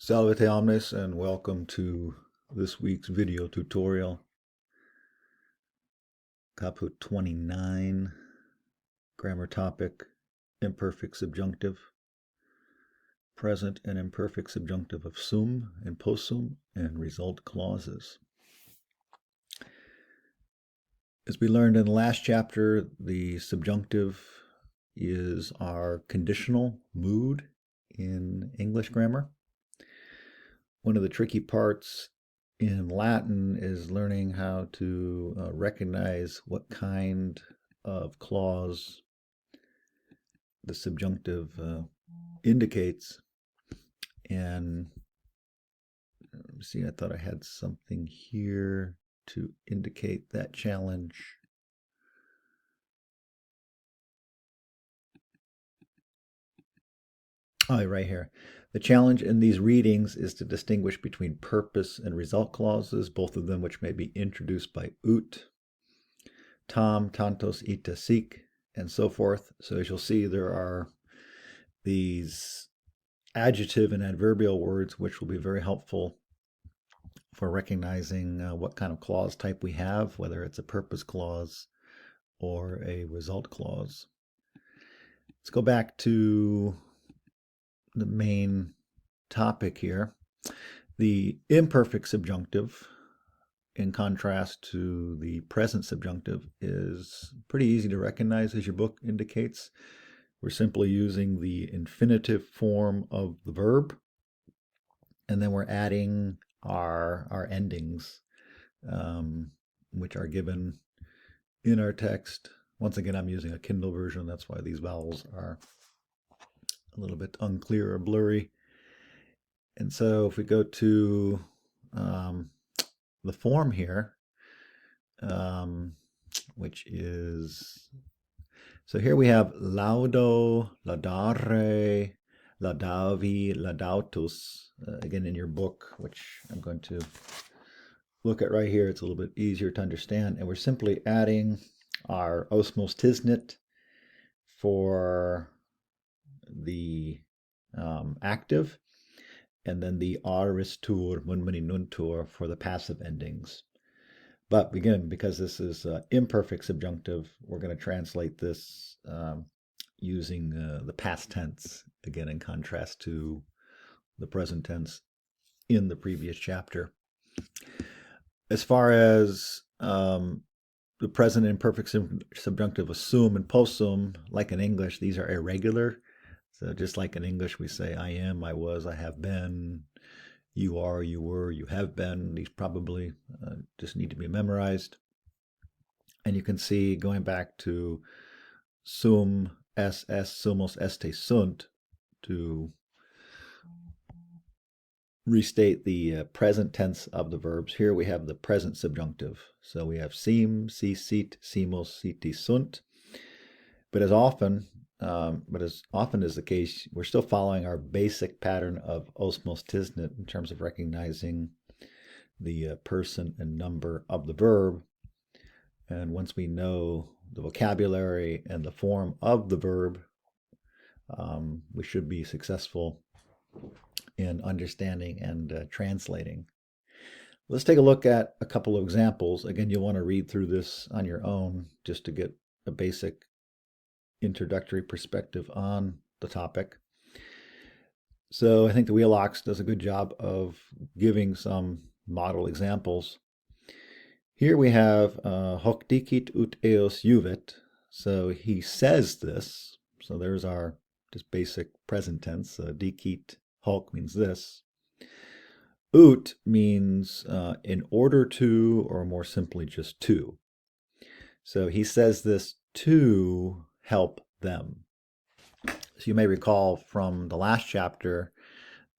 Salve omnes and welcome to this week's video tutorial. Caput 29, grammar topic, imperfect subjunctive, present and imperfect subjunctive of sum and possum, and result clauses. As we learned in the last chapter, the subjunctive is our conditional mood in English grammar. One of the tricky parts in Latin is learning how to recognize what kind of clause the subjunctive indicates. And let me see, I thought I had something here to indicate that challenge. Oh, right here. The challenge in these readings is to distinguish between purpose and result clauses, both of them which may be introduced by ut, tam, tantos, ita, sic, and so forth. So as you'll see, there are these adjective and adverbial words which will be very helpful for recognizing what kind of clause type we have, whether it's a purpose clause or a result clause. Let's go back to the main topic here. The imperfect subjunctive, in contrast to the present subjunctive, is pretty easy to recognize, as your book indicates. We're simply using the infinitive form of the verb, and then we're adding our endings, which are given in our text. Once again, I'm using a Kindle version. That's why these vowels are a little bit unclear or blurry. And so if we go to the form here, which is, so here we have laudo, laudare, laudavi, laudautus. Again, in your book, which I'm going to look at right here, it's a little bit easier to understand. And we're simply adding our osmos tisnit for the active, and then the aristur, munmuni nuntur for the passive endings. But again, because this is imperfect subjunctive, we're going to translate this using the past tense, again, in contrast to the present tense in the previous chapter. As far as the present imperfect subjunctive of sum and possum, like in English, these are irregular. So just like in English, we say I am, I was, I have been, you are, you were, you have been. These probably just need to be memorized. And you can see, going back to sum, ss, sumos, este, sunt, to restate the present tense of the verbs. Here we have the present subjunctive. So we have sim, si, sit, simos, siti, sunt. But as often is the case, we're still following our basic pattern of osmos tisnit in terms of recognizing the person and number of the verb. And once we know the vocabulary and the form of the verb, we should be successful in understanding and translating. Let's take a look at a couple of examples. Again, you'll want to read through this on your own just to get a basic introductory perspective on the topic. So I think the Wheelock does a good job of giving some model examples. Here we have hoc dicit ut eos juvet. So he says this. So there's our just basic present tense. Dicit hoc means this. Ut means in order to, or more simply just to. So he says this to help them. So you may recall from the last chapter,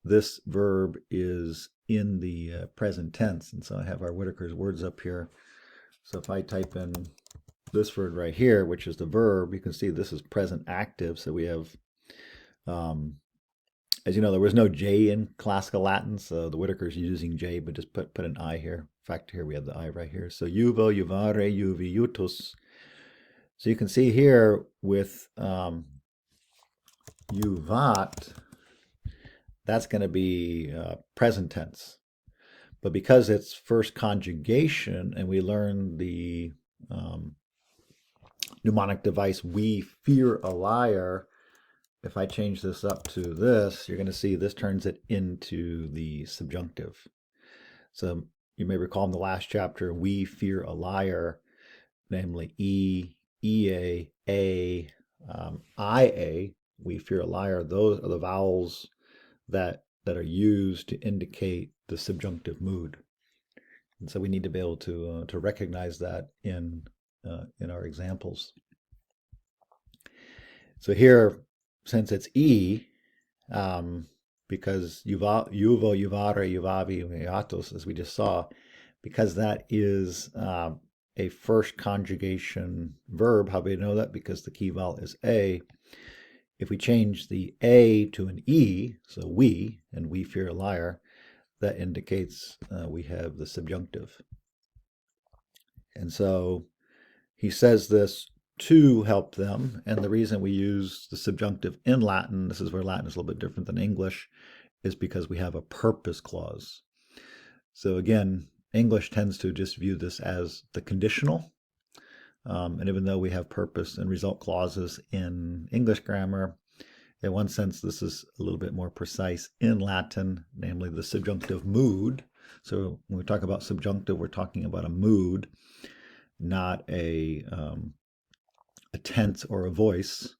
this verb is in the present tense. And so I have our Whitaker's words up here. So if I type in this word right here, which is the verb, you can see this is present active. So we have, as you know, there was no J in classical Latin. So the Whitaker's using J, but just put an I here. In fact, here we have the I right here. So juvo, juvare, juvi, jutus. So you can see here with juvat, that's going to be present tense. But because it's first conjugation and we learn the mnemonic device, we fear a liar, if I change this up to this, you're going to see this turns it into the subjunctive. So you may recall in the last chapter, we fear a liar, namely E, EA, A, IA, we fear a liar. Those are the vowels that are used to indicate the subjunctive mood. And so we need to be able to recognize that in our examples. So here, since it's E, because juvo, juvare, juvavi, juvatos, as we just saw, because that is a first conjugation verb. How do we know that? Because the key vowel is A. If we change the A to an E, so we, and we fear a liar, that indicates we have the subjunctive. And so he says this to help them, and the reason we use the subjunctive in Latin, this is where Latin is a little bit different than English, is because we have a purpose clause. So again, English tends to just view this as the conditional, and even though we have purpose and result clauses in English grammar, in one sense this is a little bit more precise in Latin, namely the subjunctive mood. So when we talk about subjunctive, we're talking about a mood, not a tense or a voice.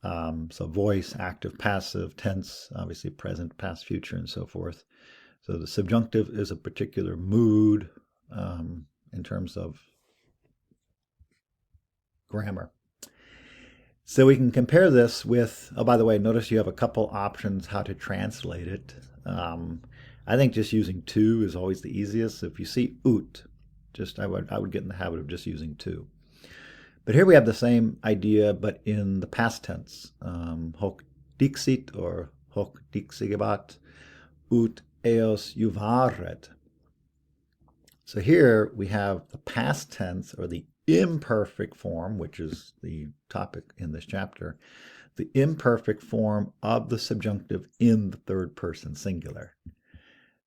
So voice, active, passive, tense, obviously present, past, future, and so forth. So the subjunctive is a particular mood in terms of grammar. So we can compare this with, oh, by the way, notice you have a couple options how to translate it. I think just using to is always the easiest. So if you see ut, I would get in the habit of just using to. But here we have the same idea, but in the past tense. Hoc dixit or hoc dixigebat ut eos juvaret. So here we have the past tense, or the imperfect form, which is the topic in this chapter, the imperfect form of the subjunctive in the third person singular.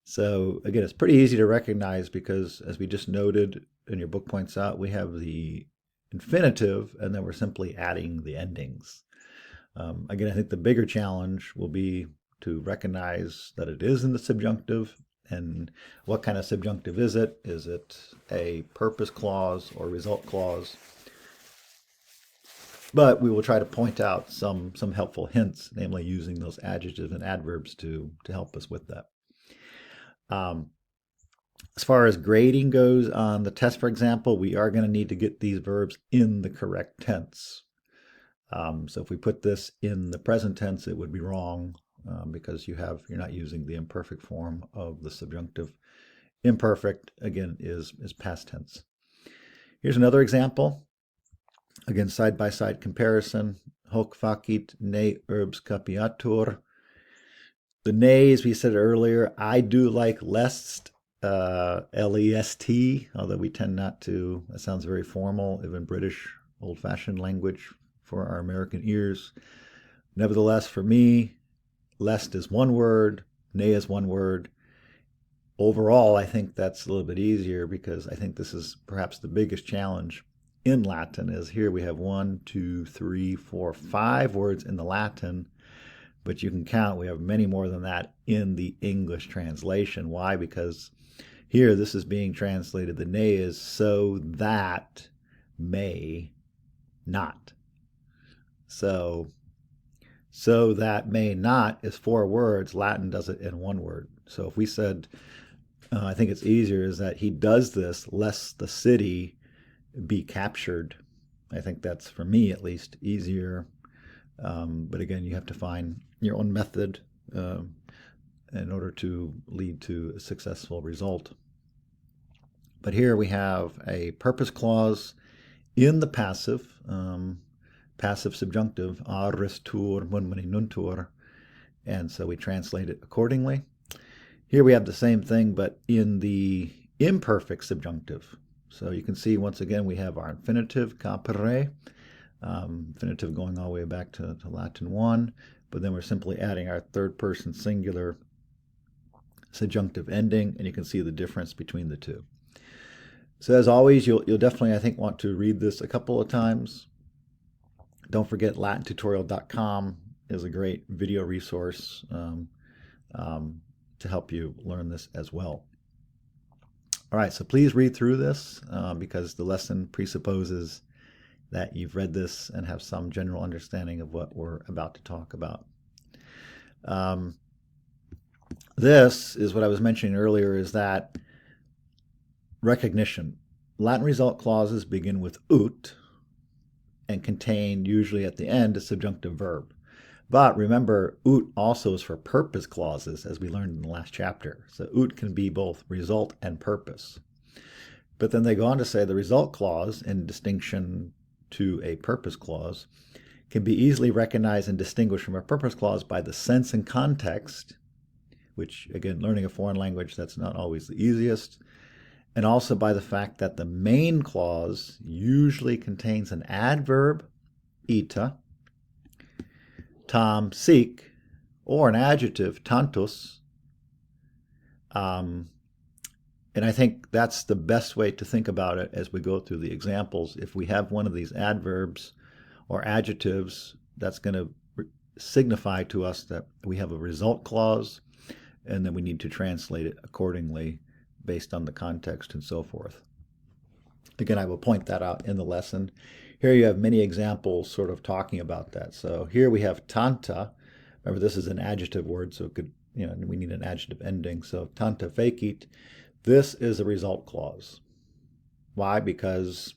So again, it's pretty easy to recognize because, as we just noted and your book points out, we have the infinitive and then we're simply adding the endings. Again, I think the bigger challenge will be to recognize that it is in the subjunctive. And what kind of subjunctive is it? Is it a purpose clause or result clause? But we will try to point out some helpful hints, namely using those adjectives and adverbs to help us with that. As far as grading goes on the test, for example, we are going to need to get these verbs in the correct tense. So if we put this in the present tense, it would be wrong. Because you're not using the imperfect form of the subjunctive. Imperfect, again, is past tense. Here's another example. Again, side-by-side comparison. Hoc facit ne urbs capiatur. The ne, as we said earlier, I do like lest, L-E-S-T, although we tend not to. That sounds very formal, even British old-fashioned language for our American ears. Nevertheless, for me, lest is one word, ne is one word. Overall, I think that's a little bit easier because I think this is perhaps the biggest challenge in Latin. Is here we have 1, 2, 3, 4, 5 words in the Latin, but you can count, we have many more than that in the English translation. Why? Because here this is being translated, the ne is so that may not. So that may not is 4 words. Latin does it in 1 word. So if we said, I think it's easier, is that he does this lest the city be captured. I think that's, for me at least, easier. But again, you have to find your own method in order to lead to a successful result. But here we have a purpose clause in the passive. Passive subjunctive, arestur munmuni nuntur, and so we translate it accordingly. Here we have the same thing, but in the imperfect subjunctive. So you can see, once again, we have our infinitive, capere, infinitive going all the way back to Latin 1. but then we're simply adding our third person singular subjunctive ending, and you can see the difference between the two. So as always, you'll definitely, I think, want to read this a couple of times. Don't forget latintutorial.com is a great video resource to help you learn this as well. All right, so please read through this because the lesson presupposes that you've read this and have some general understanding of what we're about to talk about. This is what I was mentioning earlier, is that recognition. Latin result clauses begin with ut and contain, usually at the end, a subjunctive verb. But remember, ut also is for purpose clauses, as we learned in the last chapter. So ut can be both result and purpose. But then they go on to say the result clause, in distinction to a purpose clause, can be easily recognized and distinguished from a purpose clause by the sense and context, which, again, learning a foreign language, that's not always the easiest, and also by the fact that the main clause usually contains an adverb, ita, tam sic, or an adjective, tantus. And I think that's the best way to think about it as we go through the examples. If we have one of these adverbs or adjectives, that's going to signify to us that we have a result clause, and then we need to translate it accordingly based on the context and so forth. Again, I will point that out in the lesson. Here you have many examples sort of talking about that. So here we have tanta. Remember, this is an adjective word, so it could, we need an adjective ending. So tanta fecit. This is a result clause. Why? Because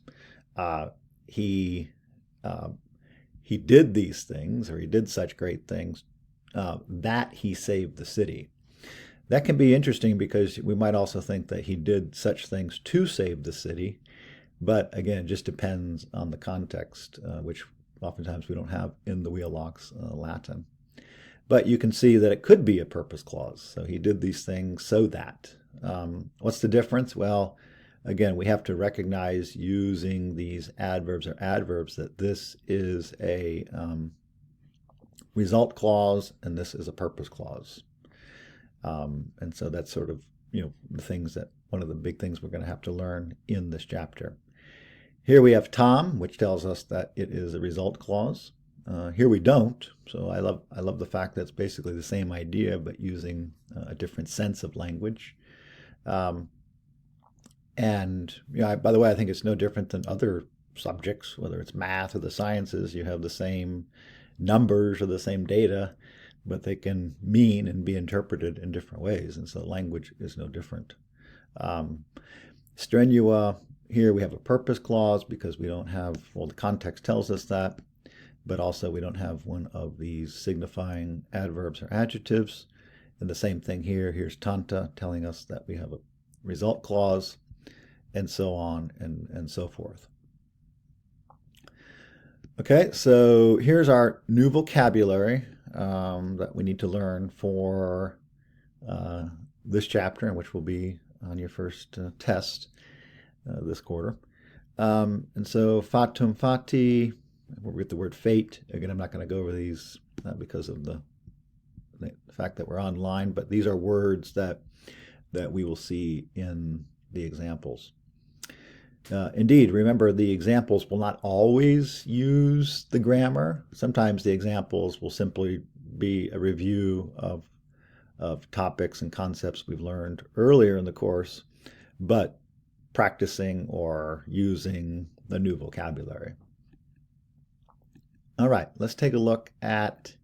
he did these things, or he did such great things, that he saved the city. That can be interesting because we might also think that he did such things to save the city. But again, it just depends on the context, which oftentimes we don't have in the Wheelock's Latin. But you can see that it could be a purpose clause. So he did these things so that. What's the difference? Well, again, we have to recognize using these adverbs or adverbs that this is a result clause and this is a purpose clause. And so that's sort of, the things that, one of the big things we're going to have to learn in this chapter. Here we have tam, which tells us that it is a result clause. Here we don't. So I love the fact that it's basically the same idea, but using a different sense of language. And by the way, I think it's no different than other subjects, whether it's math or the sciences. You have the same numbers or the same data, but they can mean and be interpreted in different ways. And so language is no different. Strenua, here we have a purpose clause because we don't have, well, the context tells us that, but also we don't have one of these signifying adverbs or adjectives. And the same thing here. Here's tanta telling us that we have a result clause, and so on and so forth. Okay, so here's our new vocabulary that we need to learn for this chapter, and which will be on your first test this quarter. And so fatum fati, we'll get the word fate. Again, I'm not going to go over these because of the fact that we're online, but these are words that we will see in the examples. Indeed, remember, the examples will not always use the grammar. Sometimes the examples will simply be a review of topics and concepts we've learned earlier in the course, but practicing or using the new vocabulary. All right, let's take a look at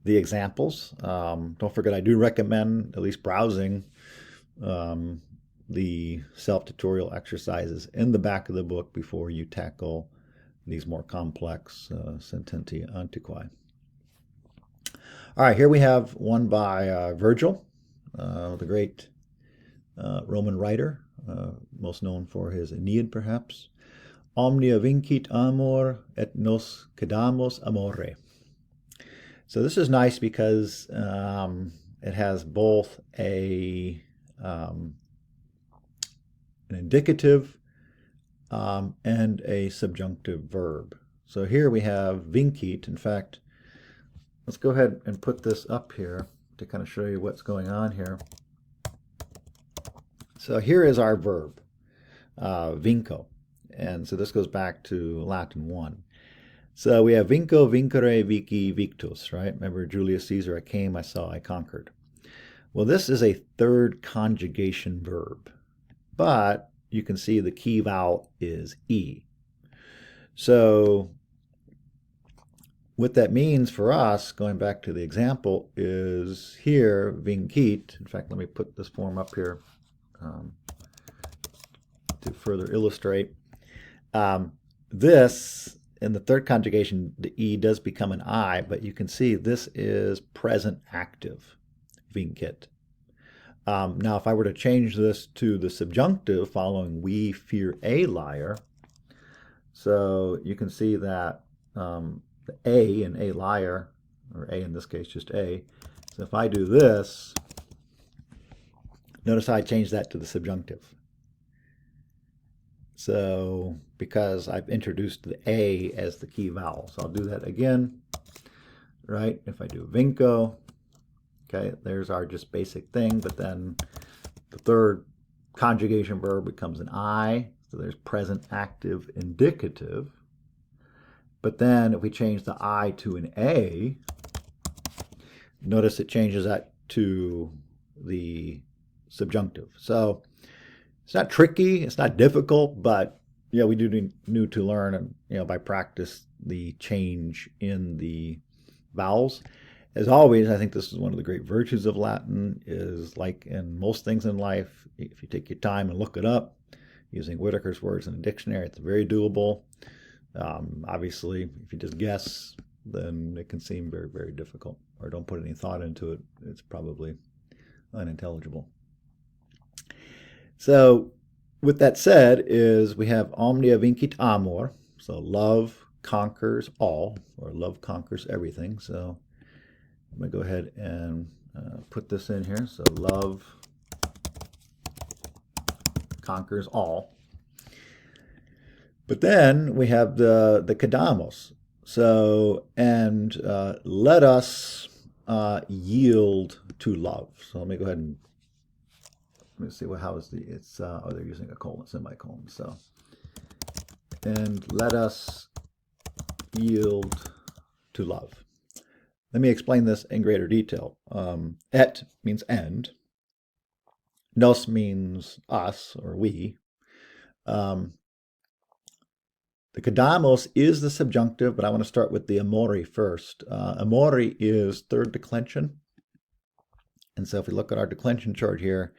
the examples. Don't forget, I do recommend at least browsing the self-tutorial exercises in the back of the book before you tackle these more complex sententia antiqui. All right, here we have one by Virgil, the great Roman writer, most known for his Aeneid, perhaps. Omnia vincit amor, et nos quedamos amore. So this is nice because it has both an indicative and a subjunctive verb. So here we have vincit. In fact, let's go ahead and put this up here to kind of show you what's going on here. So here is our verb, vinco. And so this goes back to Latin 1. So we have vinco, vincere, vici, victus, right? Remember Julius Caesar, I came, I saw, I conquered. Well, this is a third conjugation verb, but you can see the key vowel is E. So what that means for us, going back to the example, is here, vincit. In fact, let me put this form up here to further illustrate. This, in the third conjugation, the E does become an I, but you can see this is present active, vincit. Now, if I were to change this to the subjunctive following we fear a liar, so you can see that the A in a liar, or A in this case, just A. So if I do this, notice how I changed that to the subjunctive. So because I've introduced the A as the key vowel. So I'll do that again, right? If I do vinco, okay, there's our just basic thing, but then the third conjugation verb becomes an I. So there's present active indicative. But then if we change the I to an A, notice it changes that to the subjunctive. So it's not tricky, it's not difficult, but yeah, we do need to learn, and by practice, the change in the vowels. As always, I think this is one of the great virtues of Latin, is like in most things in life, if you take your time and look it up, using Whitaker's words in a dictionary, it's very doable. Obviously, if you just guess, then it can seem very, very difficult, or don't put any thought into it. It's probably unintelligible. So with that said, is we have omnia vincit amor, so love conquers all, or love conquers everything. So I'm going to go ahead and put this in here. So love conquers all. But then we have the kadamos. So, and let us yield to love. So let me go ahead and let me see how is it's oh, they're using a colon, semicolon. So, and let us yield to love. Let me explain this in greater detail. Et means and. Nos means us or we. The kadamos is the subjunctive, but I want to start with the amori first. Amori is third declension. And so if we look at our declension chart here,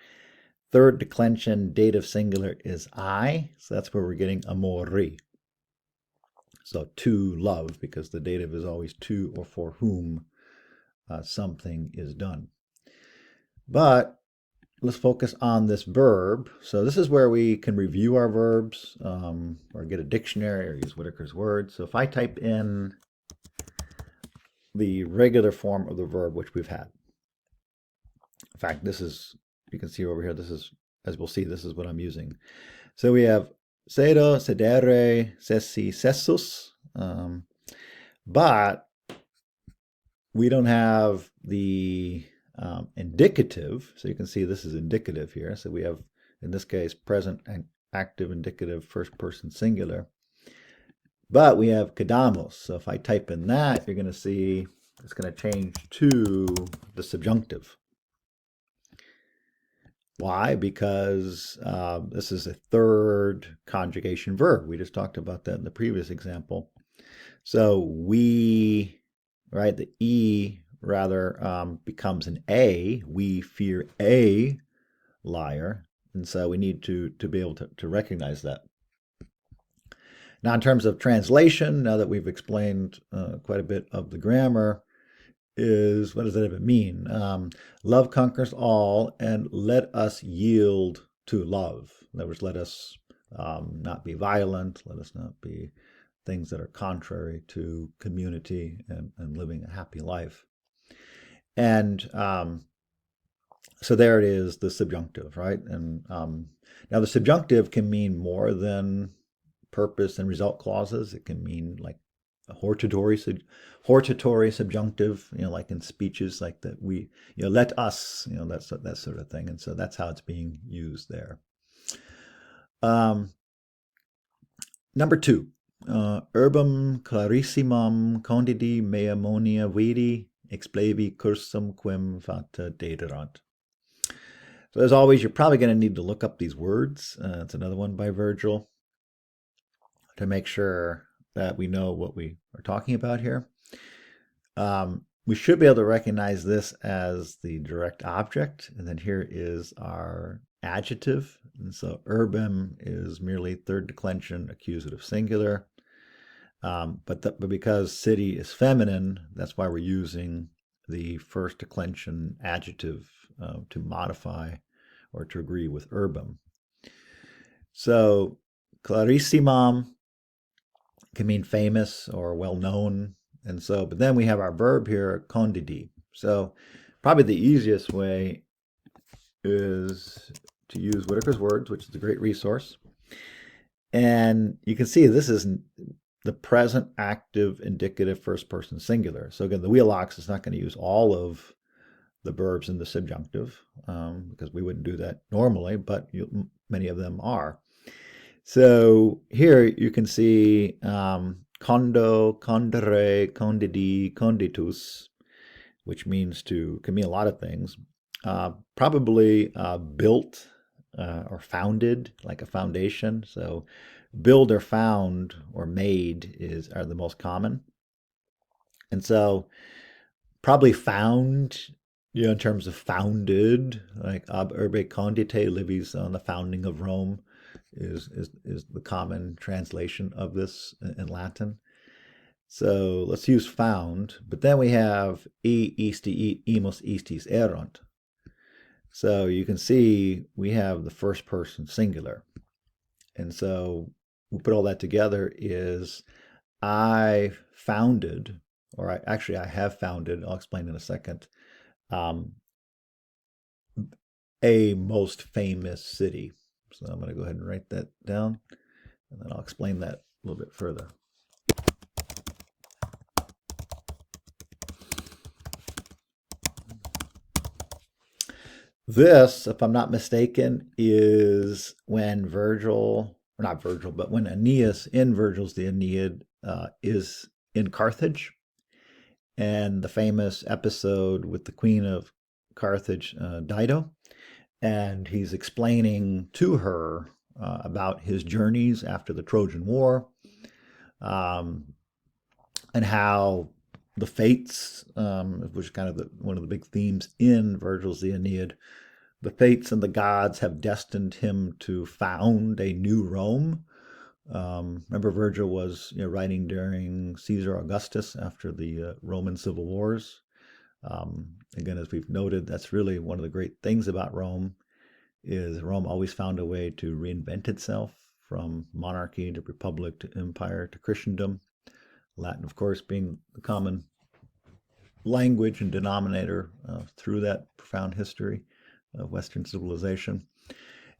third declension dative singular is I. So that's where we're getting amori. So to love, because the dative is always to or for whom something is done. But let's focus on this verb. So this is where we can review our verbs or get a dictionary or use Whitaker's words. So if I type in the regular form of the verb, which we've had. In fact, this is, you can see over here, this is, as we'll see, this is what I'm using. So we have sedo, sedere, sessi, sessus. But we don't have the indicative, so you can see this is indicative here. So we have, in this case, present and active indicative first person singular. But we have kadamos. So if I type in that, you're going to see it's going to change to the subjunctive. Why? Because this is a third conjugation verb. We just talked about that in the previous example. So we, right, the E rather becomes an A. We fear a liar. And so we need to be able to recognize that. Now, in terms of translation, now that we've explained quite a bit of the grammar, is what does that even mean? Love conquers all, and let us yield to love. In other words, let us not be violent. Let us not be things that are contrary to community and living a happy life. And so there it is, the subjunctive, right? And now the subjunctive can mean more than purpose and result clauses. It can mean like hortatory subjunctive, like in speeches like that let us, that sort of thing. And so that's how it's being used there. Number two, urbum clarissimam condidi mea monia vidi explevi cursum quem fata dederant. So as always, you're probably going to need to look up these words. It's another one by Virgil to make sure that we know what we are talking about here. We should be able to recognize this as the direct object, and then here is our adjective. And so urbem is merely third declension accusative singular. But because city is feminine, that's why we're using the first declension adjective to modify or to agree with urbem. So clarissimam can mean famous or well known. And so, but then we have our verb here, condidi. So probably the easiest way is to use Whitaker's Words, which is a great resource. And you can see this is the present active indicative first person singular. So again, the Wheelock is not going to use all of the verbs in the subjunctive because we wouldn't do that normally, but many of them are. So here you can see condo, condere, condidi, conditus, which can mean a lot of things. Probably built or founded, like a foundation. So build or found or made are the most common. And so probably found, in terms of founded, like ab urbe condite, lives on the founding of Rome, is the common translation of this in Latin. So let's use found, but then we have isti, imus istis erunt. So you can see we have the first person singular. And so we put all that together is I founded, or I have founded, I'll explain in a second, a most famous city. So I'm going to go ahead and write that down, and then I'll explain that a little bit further. This, if I'm not mistaken, is when Virgil, or not Virgil, but when Aeneas in Virgil's The Aeneid is in Carthage, and the famous episode with the Queen of Carthage, Dido, and he's explaining to her about his journeys after the Trojan War, and how the fates, which is kind of one of the big themes in Virgil's The Aeneid, the fates and the gods have destined him to found a new Rome. Remember, Virgil was writing during Caesar Augustus after the Roman civil wars. Again, as we've noted, that's really one of the great things about Rome, is Rome always found a way to reinvent itself from monarchy to republic to empire to Christendom. Latin, of course, being the common language and denominator through that profound history of Western civilization.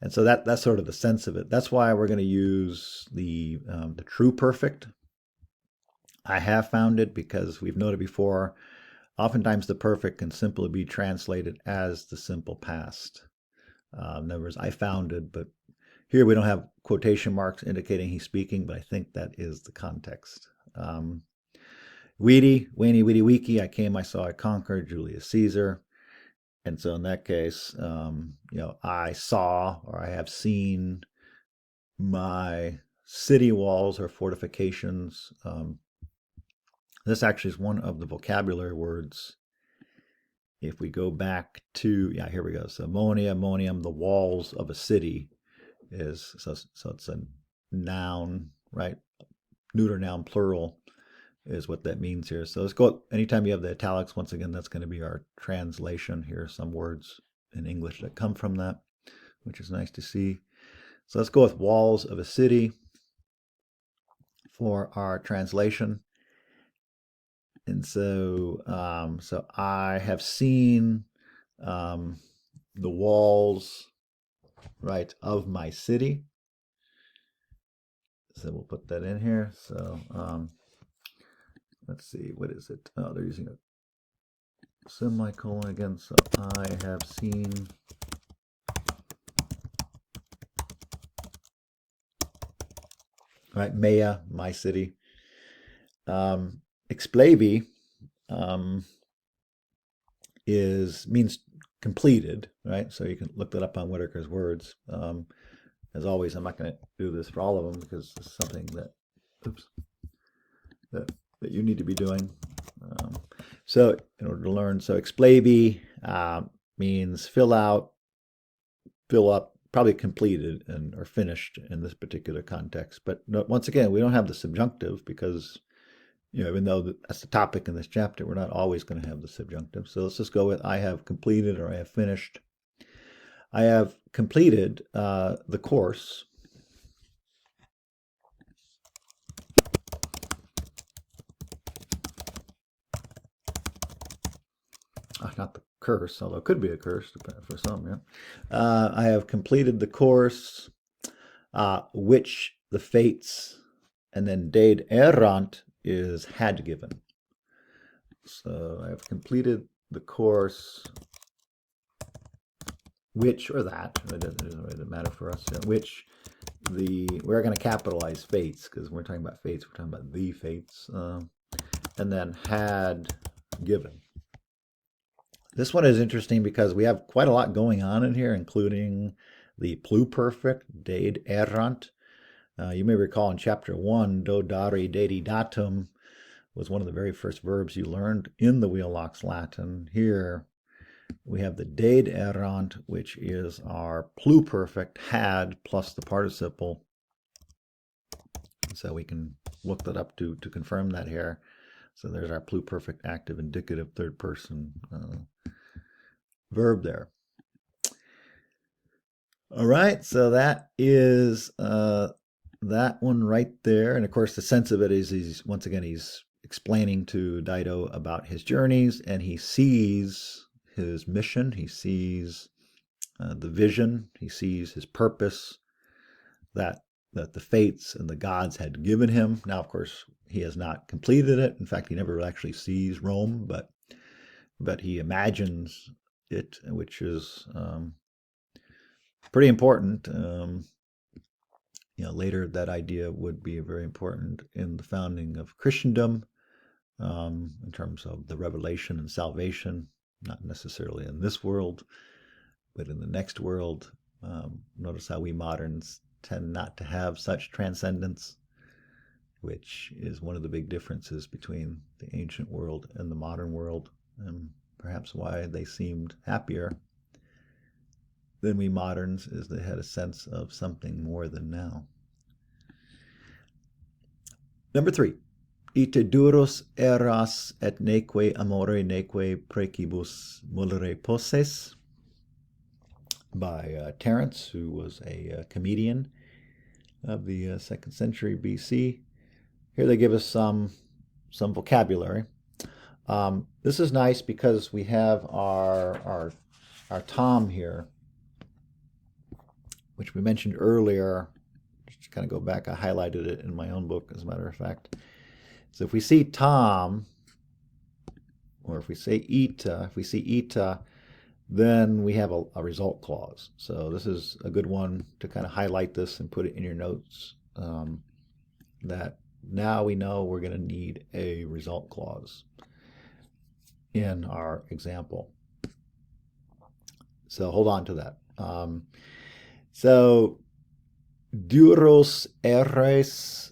And so that's sort of the sense of it. That's why we're going to use the true perfect. I have found it because we've noted before, oftentimes the perfect can simply be translated as the simple past. In other words, I founded, but here we don't have quotation marks indicating he's speaking, but I think that is the context. Vidi, wiki, I came, I saw, I conquered, Julius Caesar. And so in that case, I saw, or I have seen my city walls or fortifications. This actually is one of the vocabulary words. If we go back to, here we go. So ammonia, ammonium, the walls of a city is, so it's a noun, right? Neuter noun, plural is what that means here. So let's go, anytime you have the italics, once again, that's going to be our translation. Here are some words in English that come from that, which is nice to see. So let's go with walls of a city for our translation. And so, so I have seen the walls, right, of my city. So we'll put that in here. So, let's see, what is it? Oh, they're using a semicolon again. So I have seen right, Maya, my city. Explavi means completed, right? So you can look that up on Whitaker's Words. As always, I'm not going to do this for all of them because it's something that, oops, that you need to be doing. So in order to learn, so explavi means fill out, fill up, probably completed and or finished in this particular context. But once again, we don't have the subjunctive because, even though that's the topic in this chapter, we're not always going to have the subjunctive. So let's just go with I have completed or I have finished. I have completed the course. Not the curse, although it could be a curse for some, yeah. I have completed the course which the fates, and then Deed errant is had given. So I have completed the course which, or that, it doesn't matter for us, which we're going to capitalize fates because we're talking about fates, we're talking about the fates, and then had given. This one is interesting because we have quite a lot going on in here, including the pluperfect, Deed errant. You may recall in chapter 1, do dare dedi datum was one of the very first verbs you learned in the Wheelock's Latin. Here we have the Deed errant, which is our pluperfect, had, plus the participle. So we can look that up to confirm that here. So there's our pluperfect active indicative third person verb there. All right, so that is that one right there. And of course, the sense of it is he's explaining to Dido about his journeys, and he sees his mission, he sees the vision, he sees his purpose that the fates and the gods had given him. Now, of course, he has not completed it. In fact, he never actually sees Rome, but he imagines it, which is pretty important. Later that idea would be very important in the founding of Christendom, in terms of the revelation and salvation, not necessarily in this world, but in the next world. Notice how we moderns tend not to have such transcendence, which is one of the big differences between the ancient world and the modern world, and perhaps why they seemed happier than we moderns, is they had a sense of something more than now. Number 3, ite duros eras et neque amore neque precibus molere posses, by Terence, who was a comedian of the 2nd century BC. Here they give us some vocabulary. This is nice because we have our Tom here, which we mentioned earlier. Just to kind of go back, I highlighted it in my own book, as a matter of fact. So if we see Tom, or if we say ita, then we have a result clause. So this is a good one to kind of highlight this and put it in your notes, that now we know we're going to need a result clause in our example. So hold on to that. So duros eres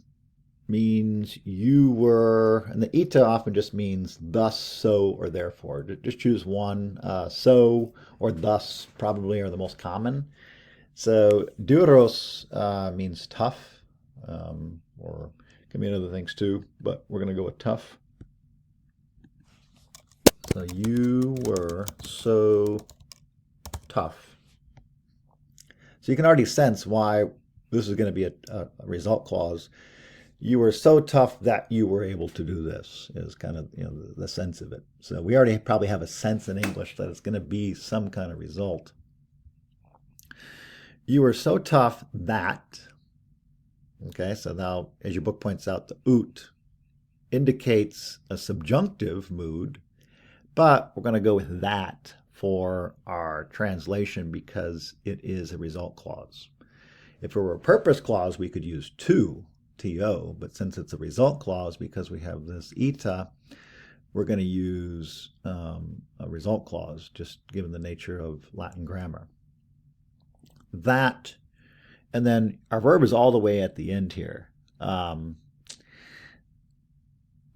means you were, and the ita often just means thus, so, or therefore. Just choose one. So or thus probably are the most common. So duros means tough, or can mean other things too, but we're going to go with tough. So you were so tough. So you can already sense why this is going to be a result clause. You were so tough that you were able to do this, is kind of the sense of it. So we already probably have a sense in English that it's going to be some kind of result. You were so tough that, okay, so now as your book points out, the ut indicates a subjunctive mood, but we're going to go with that for our translation because it is a result clause. If it were a purpose clause, we could use to, to, but since it's a result clause, because we have this eta, we're going to use a result clause, just given the nature of Latin grammar. That, and then our verb is all the way at the end here.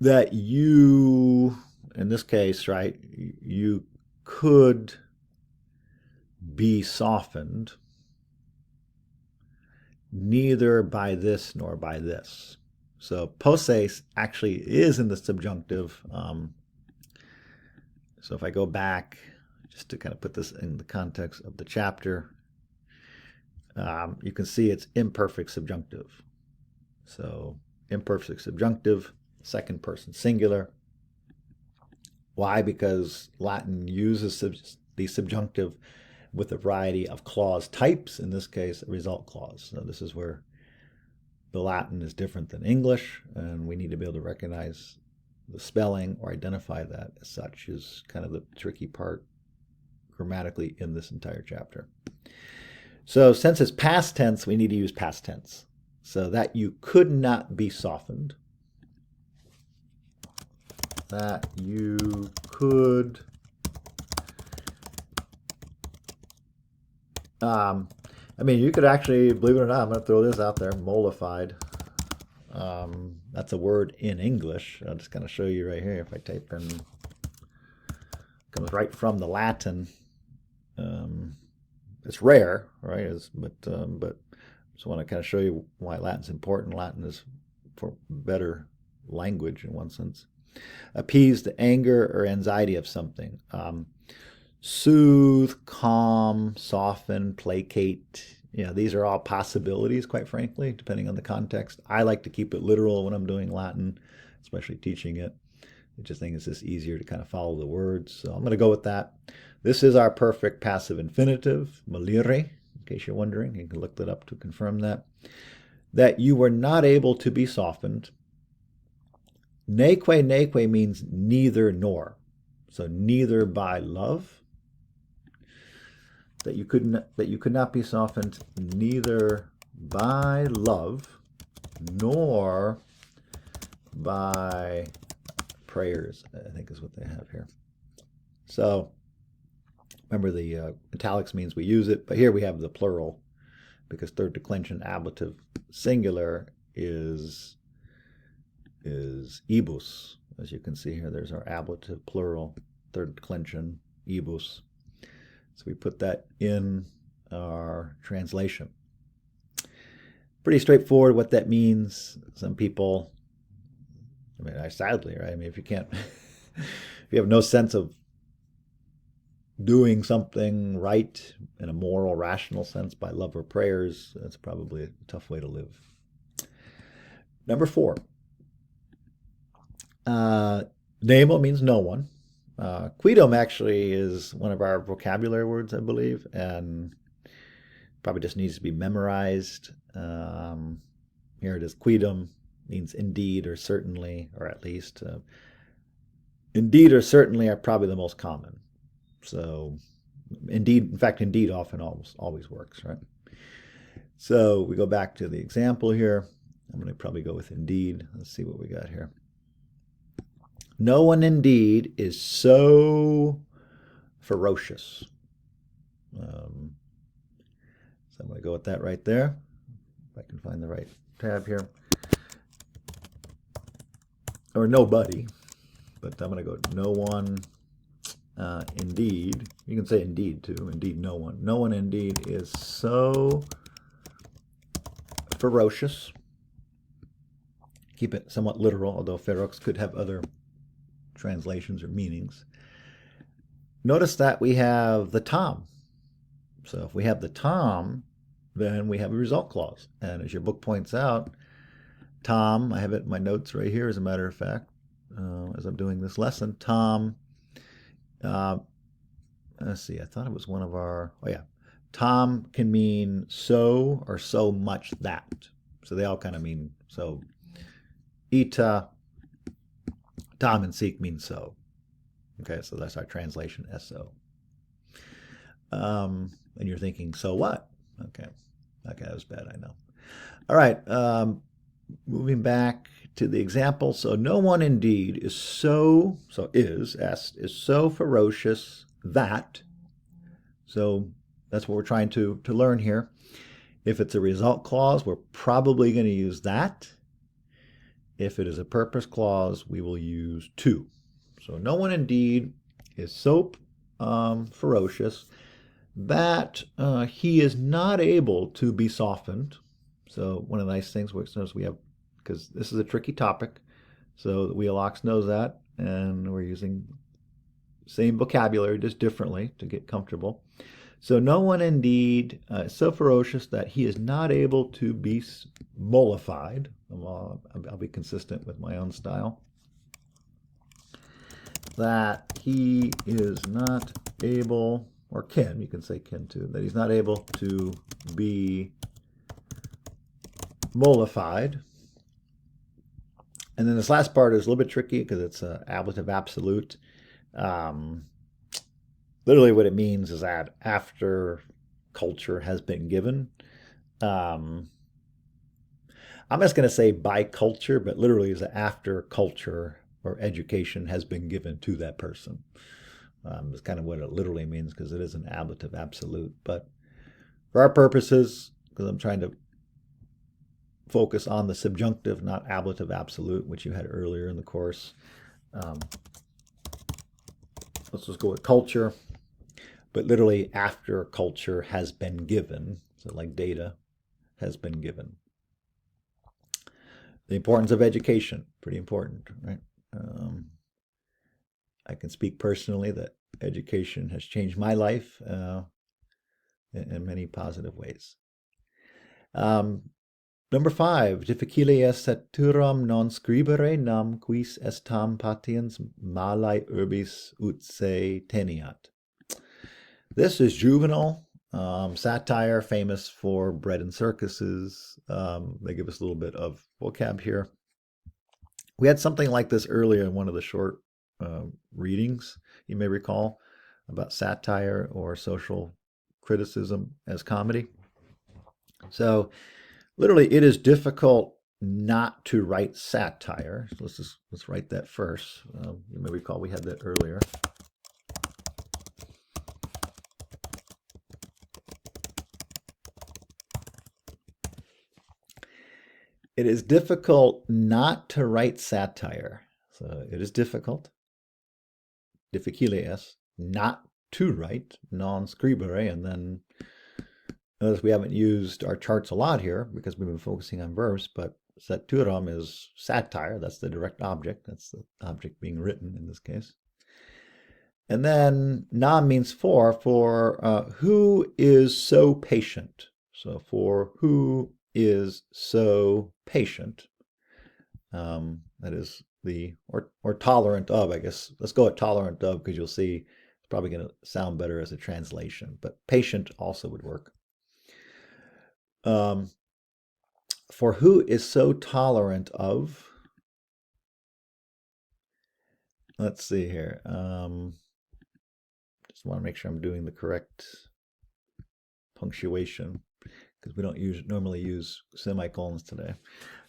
That you, in this case, right, you could be softened neither by this nor by this. So poses actually is in the subjunctive. So if I go back, just to kind of put this in the context of the chapter, you can see it's imperfect subjunctive. So imperfect subjunctive, second person singular. Why? Because Latin uses the subjunctive with a variety of clause types, in this case, a result clause. So this is where the Latin is different than English, and we need to be able to recognize the spelling or identify that as such is kind of the tricky part grammatically in this entire chapter. So since it's past tense, we need to use past tense. So that you could not be softened. That you could you could actually, believe it or not, I'm going to throw this out there, mollified. That's a word in English. I'll just kind of show you right here. If I type in, comes right from the Latin. It's rare, right? But just want to kind of show you why Latin's important. Latin is for better language in one sense. Appease the anger or anxiety of something. Soothe, calm, soften, placate. These are all possibilities, quite frankly, depending on the context. I like to keep it literal when I'm doing Latin, especially teaching it. I just think it's just easier to kind of follow the words. So I'm going to go with that. This is our perfect passive infinitive, malire, in case you're wondering. You can look that up to confirm that. That you were not able to be softened. Neque means neither nor. So neither by love. That you could not be softened neither by love nor by prayers, I think is what they have here. So remember, the italics means we use it, but here we have the plural because third declension ablative singular is ibus. As you can see here, there's our ablative plural, third declension, ibus. So we put that in our translation. Pretty straightforward what that means. Some people, sadly, right? If you can't, if you have no sense of doing something right in a moral, rational sense by love or prayers, that's probably a tough way to live. Number 4. Nemo means no one. Quidem actually is one of our vocabulary words, I believe, and probably just needs to be memorized. Here it is. Quidem means indeed or certainly, or at least. Indeed or certainly are probably the most common. So indeed, in fact, indeed often always works, right? So we go back to the example here. I'm going to probably go with indeed. Let's see what we got here. No one indeed is so ferocious. So I'm going to go with that right there. If I can find the right tab here. Or nobody. But I'm going to go no one indeed. You can say indeed too. Indeed no one. No one indeed is so ferocious. Keep it somewhat literal, although ferox could have other translations or meanings. Notice that we have the tom. So if we have the tom, then we have a result clause. And as your book points out, tom, I have it in my notes right here as a matter of fact, as I'm doing this lesson, tom, let's see, I thought it was one of our, tom can mean so or so much that. So they all kind of mean so. Ita, Tom and seek means so. Okay, so that's our translation, so. And you're thinking, so what? Okay, that was bad, I know. All right, moving back to the example. So no one indeed is is so ferocious that. So that's what we're trying to learn here. If it's a result clause, we're probably going to use that. If it is a purpose clause, we will use to. So no one indeed is so ferocious that he is not able to be softened. So one of the nice things we have, because this is a tricky topic, so the Wheelock knows that, and we're using same vocabulary, just differently to get comfortable. So no one indeed is so ferocious that he is not able to be mollified. I'll be consistent with my own style. That he is not able, or can, you can say can too, that he's not able to be mollified. And then this last part is a little bit tricky because it's an ablative absolute. Literally what it means is that after culture has been given. I'm just going to say by culture, but literally is after culture or education has been given to that person. It's kind of what it literally means because it is an ablative absolute. But for our purposes, because I'm trying to focus on the subjunctive, not ablative absolute, which you had earlier in the course. Let's just go with culture, but literally after culture has been given, so like data has been given. The importance of education, pretty important, right? I can speak personally that education has changed my life in many positive ways. Number 5, difficile est saturam non scribere nam quis estam patiens malae urbis ut se teniat. This is Juvenal, satire, famous for bread and circuses. They give us a little bit of vocab here. We had something like this earlier in one of the short readings, you may recall, about satire or social criticism as comedy. So literally, it is difficult not to write satire. So let's write that first. You may recall we had that earlier. It is difficult not to write satire. So it is difficult. Difficile est, not to write, non scribere, and then notice we haven't used our charts a lot here because we've been focusing on verbs, but saturam is satire. That's the direct object. That's the object being written in this case. And then nam means for who is so patient. So for who is so patient. That is the, or tolerant of, I guess. Let's go with tolerant of because you'll see it's probably going to sound better as a translation, but patient also would work. For who is so tolerant of, let's see here. Just want to make sure I'm doing the correct punctuation because we don't normally use semicolons today.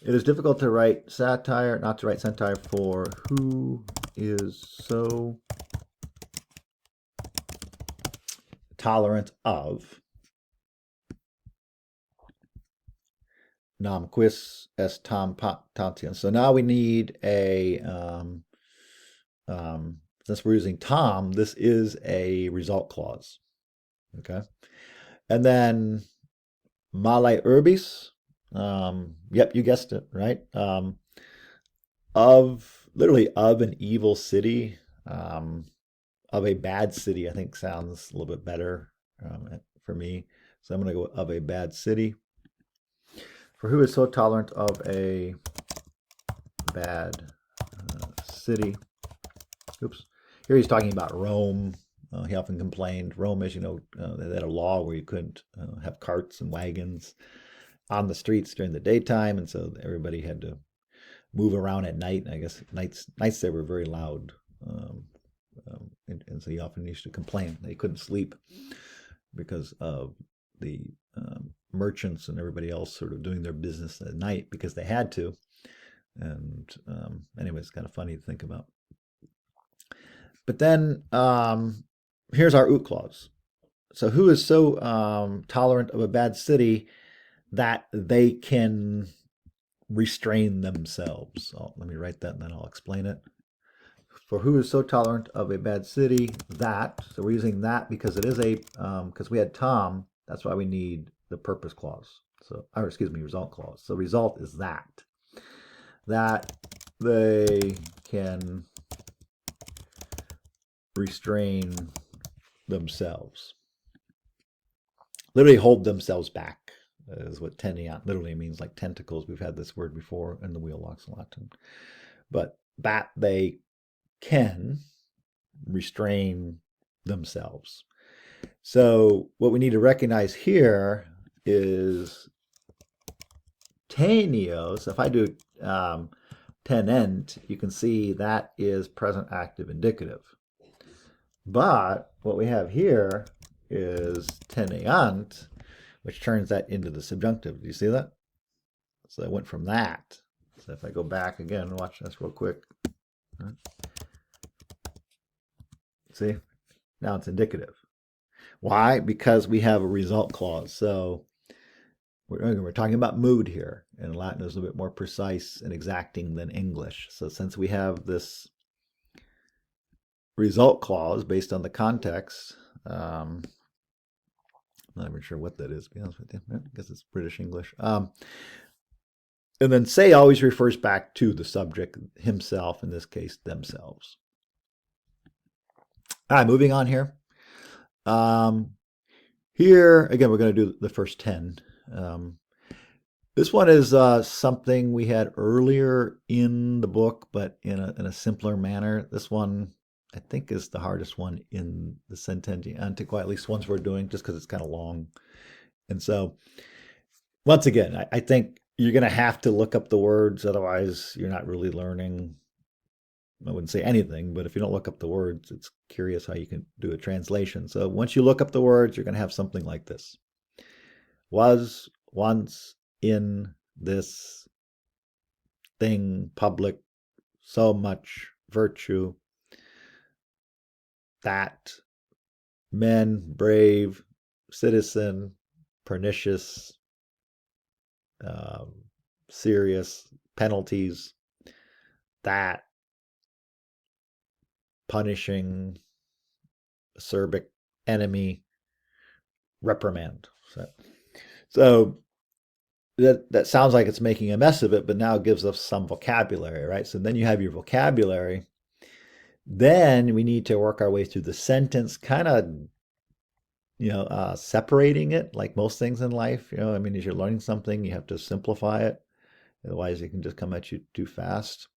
It is difficult to write satire, not to write satire for who is so tolerant of. Nam quis est tam patiens. So now we need a, since we're using tam, this is a result clause. Okay. And then malae urbis. Yep, you guessed it, right? Literally of an evil city, of a bad city, I think sounds a little bit better for me. So I'm going to go of a bad city. For who is so tolerant of a bad city. Oops. Here he's talking about Rome. He often complained. Rome, as you know, they had a law where you couldn't have carts and wagons on the streets during the daytime, and so everybody had to move around at night. I guess nights they were very loud. And so he often used to complain that he couldn't sleep because of the merchants and everybody else sort of doing their business at night because they had to. And anyway, it's kind of funny to think about. But then here's our ut clause. So who is so tolerant of a bad city that they can restrain themselves? So let me write that and then I'll explain it. For who is so tolerant of a bad city that, so we're using that because it is a, because we had Tom, that's why we need the purpose clause. So, or excuse me, result clause. So result is that they can restrain themselves. Literally hold themselves back is what teniant literally means, like tentacles. We've had this word before in the Wheelocks in Latin. But that they can restrain themselves. So what we need to recognize here is tenio. So if I do tenent, you can see that is present active indicative. But what we have here is teneant, which turns that into the subjunctive. Do you see that? So I went from that. So if I go back again, watch this real quick. See? Now it's indicative. Why? Because we have a result clause. So we're talking about mood here, and Latin is a little bit more precise and exacting than English. So since we have this result clause based on the context, I'm not even sure what that is, to be honest with you. I guess it's British English. And then say always refers back to the subject himself, in this case, themselves. All right, moving on here. Here, again, we're going to do the first 10. This one is something we had earlier in the book, but in a simpler manner. This one, I think, is the hardest one in the Sententia Antiqua, at least ones we're doing, just because it's kind of long. And so, once again, I think you're going to have to look up the words, otherwise you're not really learning. I wouldn't say anything, but if you don't look up the words, it's curious how you can do a translation. So once you look up the words, you're going to have something like this. Was once in this thing public so much virtue that men brave, citizen, pernicious, serious penalties, that punishing acerbic enemy reprimand. So that sounds like it's making a mess of it, but now it gives us some vocabulary, right? So then you have your vocabulary. Then we need to work our way through the sentence, kind of, separating it, like most things in life. I mean, as you're learning something, you have to simplify it. Otherwise, it can just come at you too fast.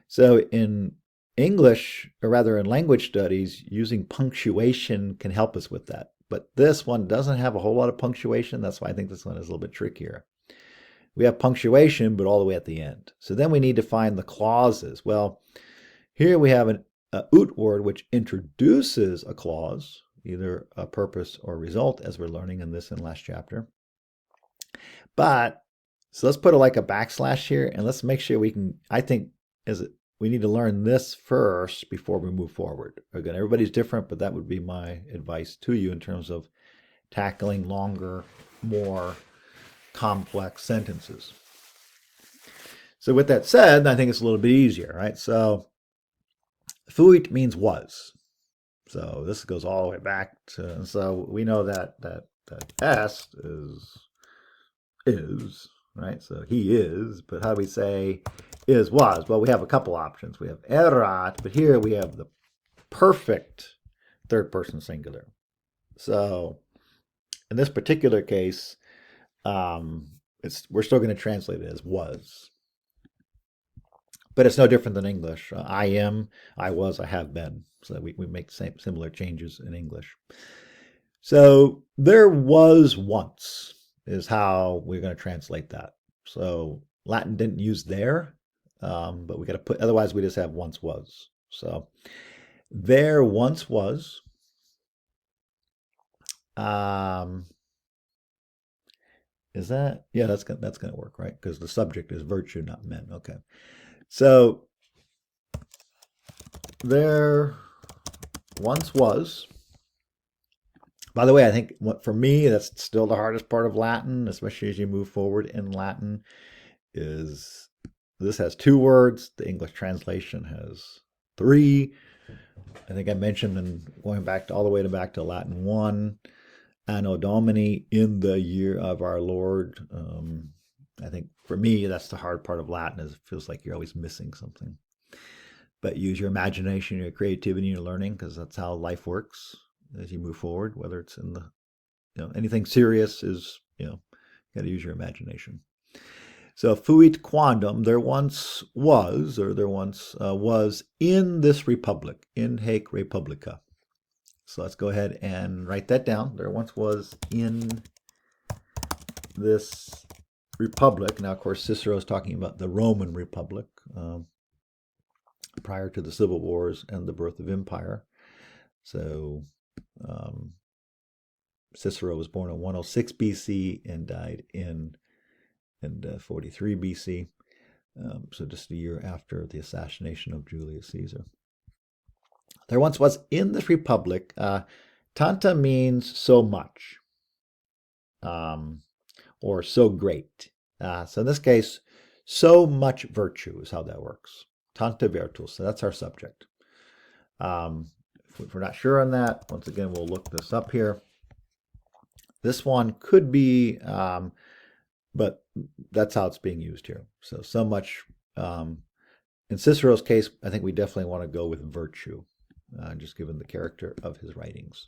So in English, or rather in language studies, using punctuation can help us with that. But this one doesn't have a whole lot of punctuation. That's why I think this one is a little bit trickier. We have punctuation, but all the way at the end. So then we need to find the clauses. Well, here we have an ut word which introduces a clause, either a purpose or result, as we're learning in this and last chapter. But, so let's put like a backslash here, and let's make sure we can, I think, we need to learn this first before we move forward. Again, everybody's different, but that would be my advice to you in terms of tackling longer, more complex sentences. So with that said, I think it's a little bit easier, right? So fuit means was. So this goes all the way back to, so we know that est is, right? So he is, but how do we say is was? Well, we have a couple options. We have erat, but here we have the perfect third person singular. So in this particular case, we're still going to translate it as was. But it's no different than English. I am, I was, I have been. So we make similar changes in English. So there was once is how we're going to translate that. So Latin didn't use there. but we got to put, otherwise we just have once was. So there once was. Is that, yeah, that's gonna work, right? Because the subject is virtue, not men. Okay. So there once was. By the way, I think for me, that's still the hardest part of Latin, especially as you move forward in Latin, is this has 2 words. The English translation has 3. I think I mentioned, and going back to all the way to Latin 1, Anno Domini, in the year of our Lord. I think for me, that's the hard part of Latin, is it feels like you're always missing something. But use your imagination, your creativity, your learning, because that's how life works as you move forward, whether it's in the, anything serious is, you got to use your imagination. So fuit quandam, there once was, or there once was in this republic, in haec republica. So let's go ahead and write that down. There once was in this republic. Now, of course, Cicero is talking about the Roman Republic prior to the civil wars and the birth of empire. So Cicero was born in 106 BC and died in 43 BC. So just a year after the assassination of Julius Caesar. There once was in this republic, tanta means so much, or so great. So in this case, so much virtue is how that works. Tanta virtus, so that's our subject. If we're not sure on that, once again, we'll look this up here. This one could be, but that's how it's being used here. So much. In Cicero's case, I think we definitely want to go with virtue, just given the character of his writings.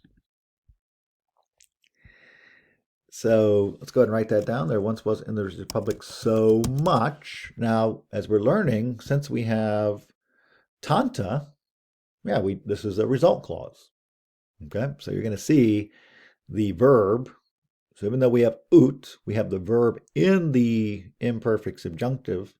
So let's go ahead and write that down. There once was in the republic so much. Now, as we're learning, since we have tanta, yeah, this is a result clause. Okay, so you're going to see the verb. So even though we have ut, we have the verb in the imperfect subjunctive,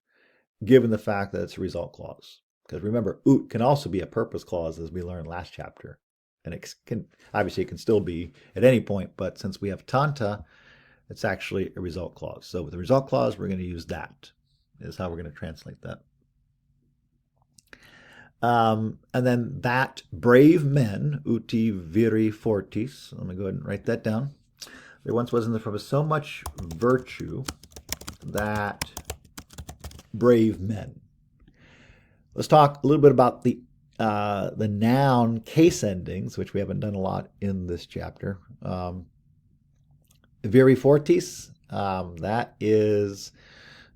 given the fact that it's a result clause. Because remember, ut can also be a purpose clause, as we learned last chapter. And it can, obviously, it can still be at any point, but since we have tanta, it's actually a result clause. So with the result clause, we're going to use that, is how we're going to translate that. And then that brave men, uti viri fortis. Let me go ahead and write that down. There once was in the from so much virtue that brave men. Let's talk a little bit about the noun case endings, which we haven't done a lot in this chapter. Viri fortis, that is,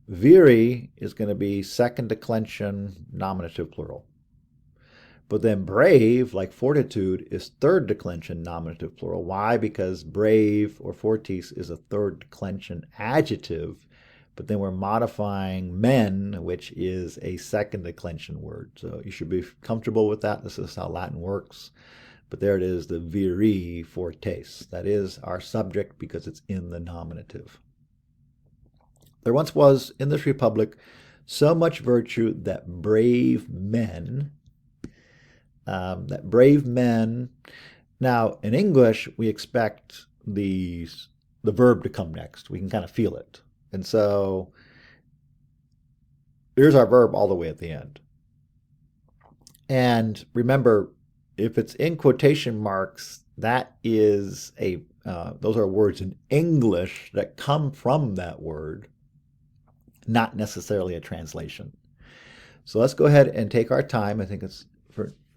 viri is going to be second declension nominative plural. But then brave, like fortitude, is third declension nominative plural. Why? Because brave or fortis is a third declension adjective, but then we're modifying men, which is a second declension word. So you should be comfortable with that. This is how Latin works. But there it is, the viri fortes. That is our subject because it's in the nominative. There once was in this republic so much virtue that brave men, now in English, we expect the verb to come next. We can kind of feel it. And so here's our verb all the way at the end. And remember, if it's in quotation marks, that is those are words in English that come from that word, not necessarily a translation. So let's go ahead and take our time. I think it's,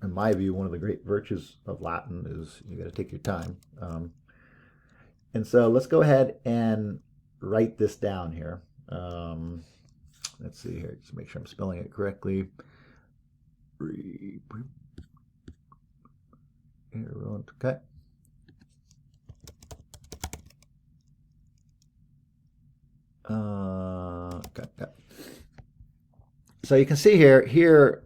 in my view, one of the great virtues of Latin is you got to take your time. And so let's go ahead and write this down here. Let's see here, just make sure I'm spelling it correctly. Okay. Okay. So you can see here,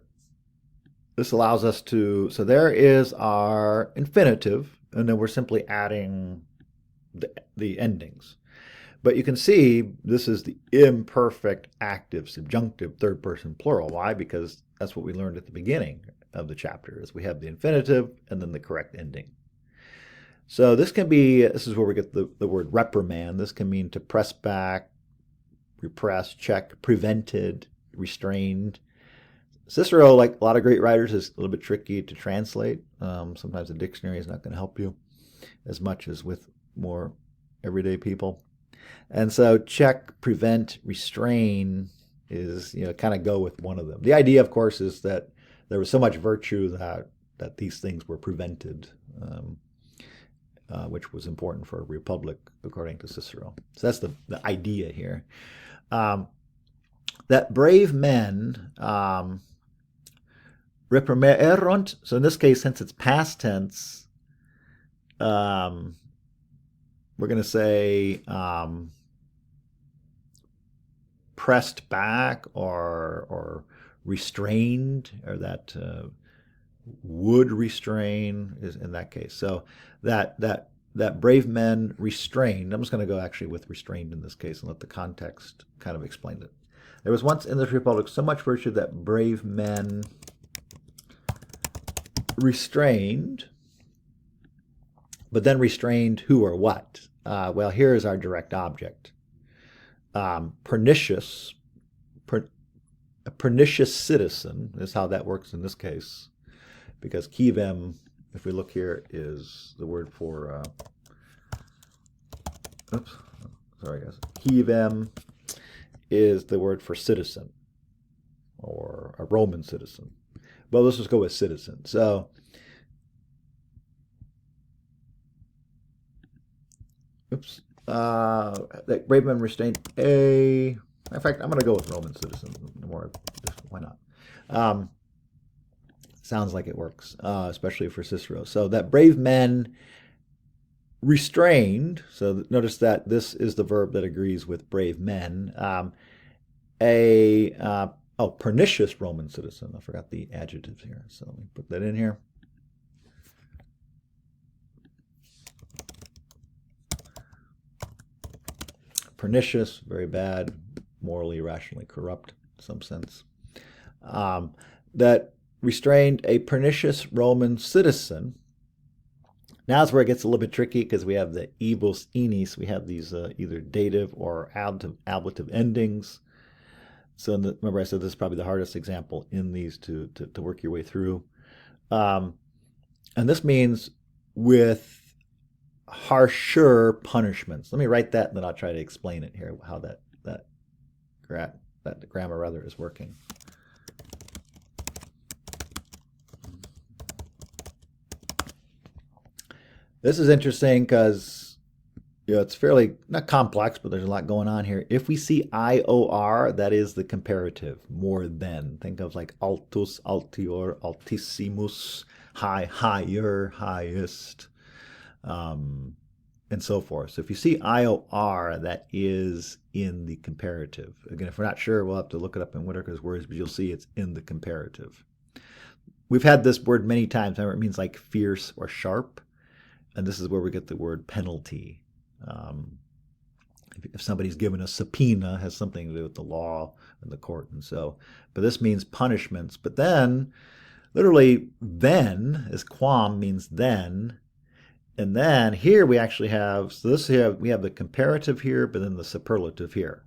this allows us to, so there is our infinitive, and then we're simply adding the endings. But you can see this is the imperfect active subjunctive third person plural. Why? Because that's what we learned at the beginning of the chapter, is we have the infinitive and then the correct ending. So this is where we get the word reprimand. This can mean to press back, repress, check, prevented, restrained. Cicero, like a lot of great writers, is a little bit tricky to translate. Sometimes the dictionary is not going to help you as much as with more everyday people. And so check, prevent, restrain is, kind of go with one of them. The idea, of course, is that there was so much virtue that these things were prevented, which was important for a republic, according to Cicero. So that's the idea here. That brave men reprimerunt. So in this case, since it's past tense, we're going to say pressed back or restrained, or that would restrain is in that case. So that brave men restrained. I'm just going to go actually with restrained in this case and let the context kind of explain it. There was once in this republic so much virtue that brave men restrained, but then restrained who or what? Well, here is our direct object. Pernicious, a pernicious citizen is how that works in this case, because kivem, if we look here, is the word for, kivem is the word for citizen, or a Roman citizen. Well, let's just go with citizen. So, that brave men restrained a. In fact, I'm going to go with Roman citizen. More, why not? Sounds like it works, especially for Cicero. So that brave men restrained. So notice that this is the verb that agrees with brave men. Pernicious Roman citizen. I forgot the adjectives here, so let me put that in here. Pernicious, very bad, morally, rationally corrupt in some sense. That restrained a pernicious Roman citizen. Now that's where it gets a little bit tricky, because we have the ibus inis. We have these either dative or ablative endings. So remember I said this is probably the hardest example in these to work your way through. And this means with harsher punishments. Let me write that, and then I'll try to explain it here, how that grammar rather is working. This is interesting because it's fairly not complex, but there's a lot going on here. If we see IOR, that is the comparative, more than. Think of like altus, altior, altissimus, high, higher, highest, and so forth. So if you see IOR, that is in the comparative. Again, if we're not sure, we'll have to look it up in Whitaker's words, but you'll see it's in the comparative. We've had this word many times. Remember, it means like fierce or sharp. And this is where we get the word penalty. If somebody's given a subpoena, it has something to do with the law and the court. And so, but this means punishments. But then, literally, then, as quam means then. And then here we actually have, so this here, we have the comparative here, but then the superlative here.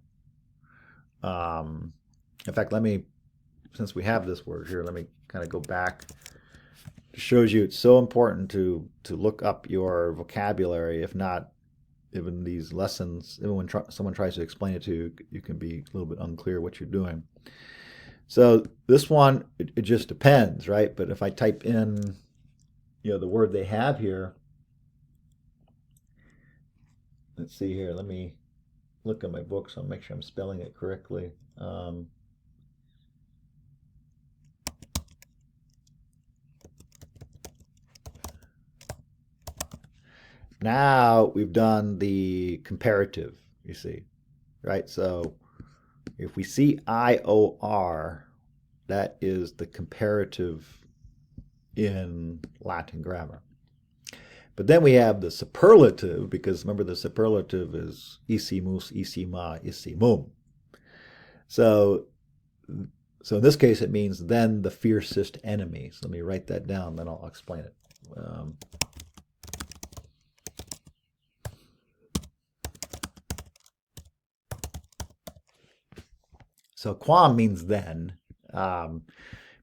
In fact, since we have this word here, let me kind of go back. It shows you it's so important to look up your vocabulary. If not, even these lessons, even when someone tries to explain it to you, you can be a little bit unclear what you're doing. So this one, it just depends, right? But if I type in, the word they have here, let's see here. Let me look at my book so I'll make sure I'm spelling it correctly. Now we've done the comparative, you see, right? So if we see IOR, that is the comparative in Latin grammar. But then we have the superlative, because remember the superlative is isimus, isima, isimum. So, so in this case, it means then the fiercest enemy. So let me write that down, then I'll explain it. So quam means then. By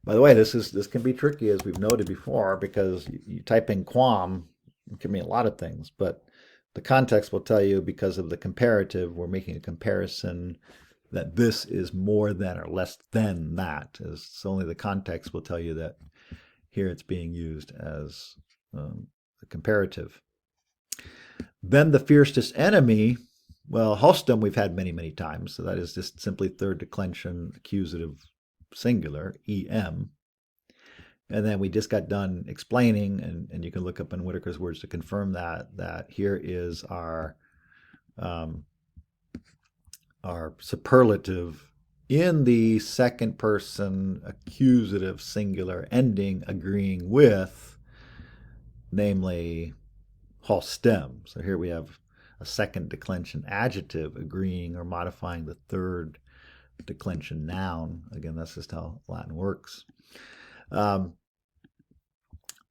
the way, this can be tricky, as we've noted before, because you type in quam, it can mean a lot of things, but the context will tell you, because of the comparative, we're making a comparison that this is more than or less than that. So only the context will tell you that here it's being used as a comparative. Then the fiercest enemy, well, hostem we've had many, many times. So that is just simply third declension accusative singular, em. And then we just got done explaining, and you can look up in Whitaker's words to confirm that here is our superlative in the second person accusative singular ending agreeing with, namely hostem. So here we have a second declension adjective agreeing or modifying the third declension noun. Again, that's just how Latin works.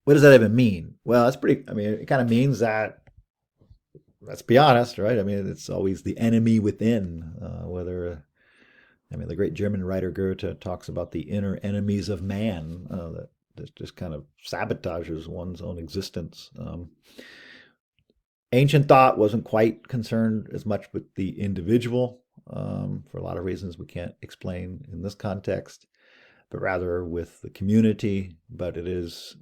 What does that even mean? Well, it's pretty, I mean, it kind of means that, let's be honest, right? I mean, it's always the enemy within, the great German writer Goethe talks about the inner enemies of man that just kind of sabotages one's own existence. Ancient thought wasn't quite concerned as much with the individual, for a lot of reasons we can't explain in this context, but rather with the community. But it is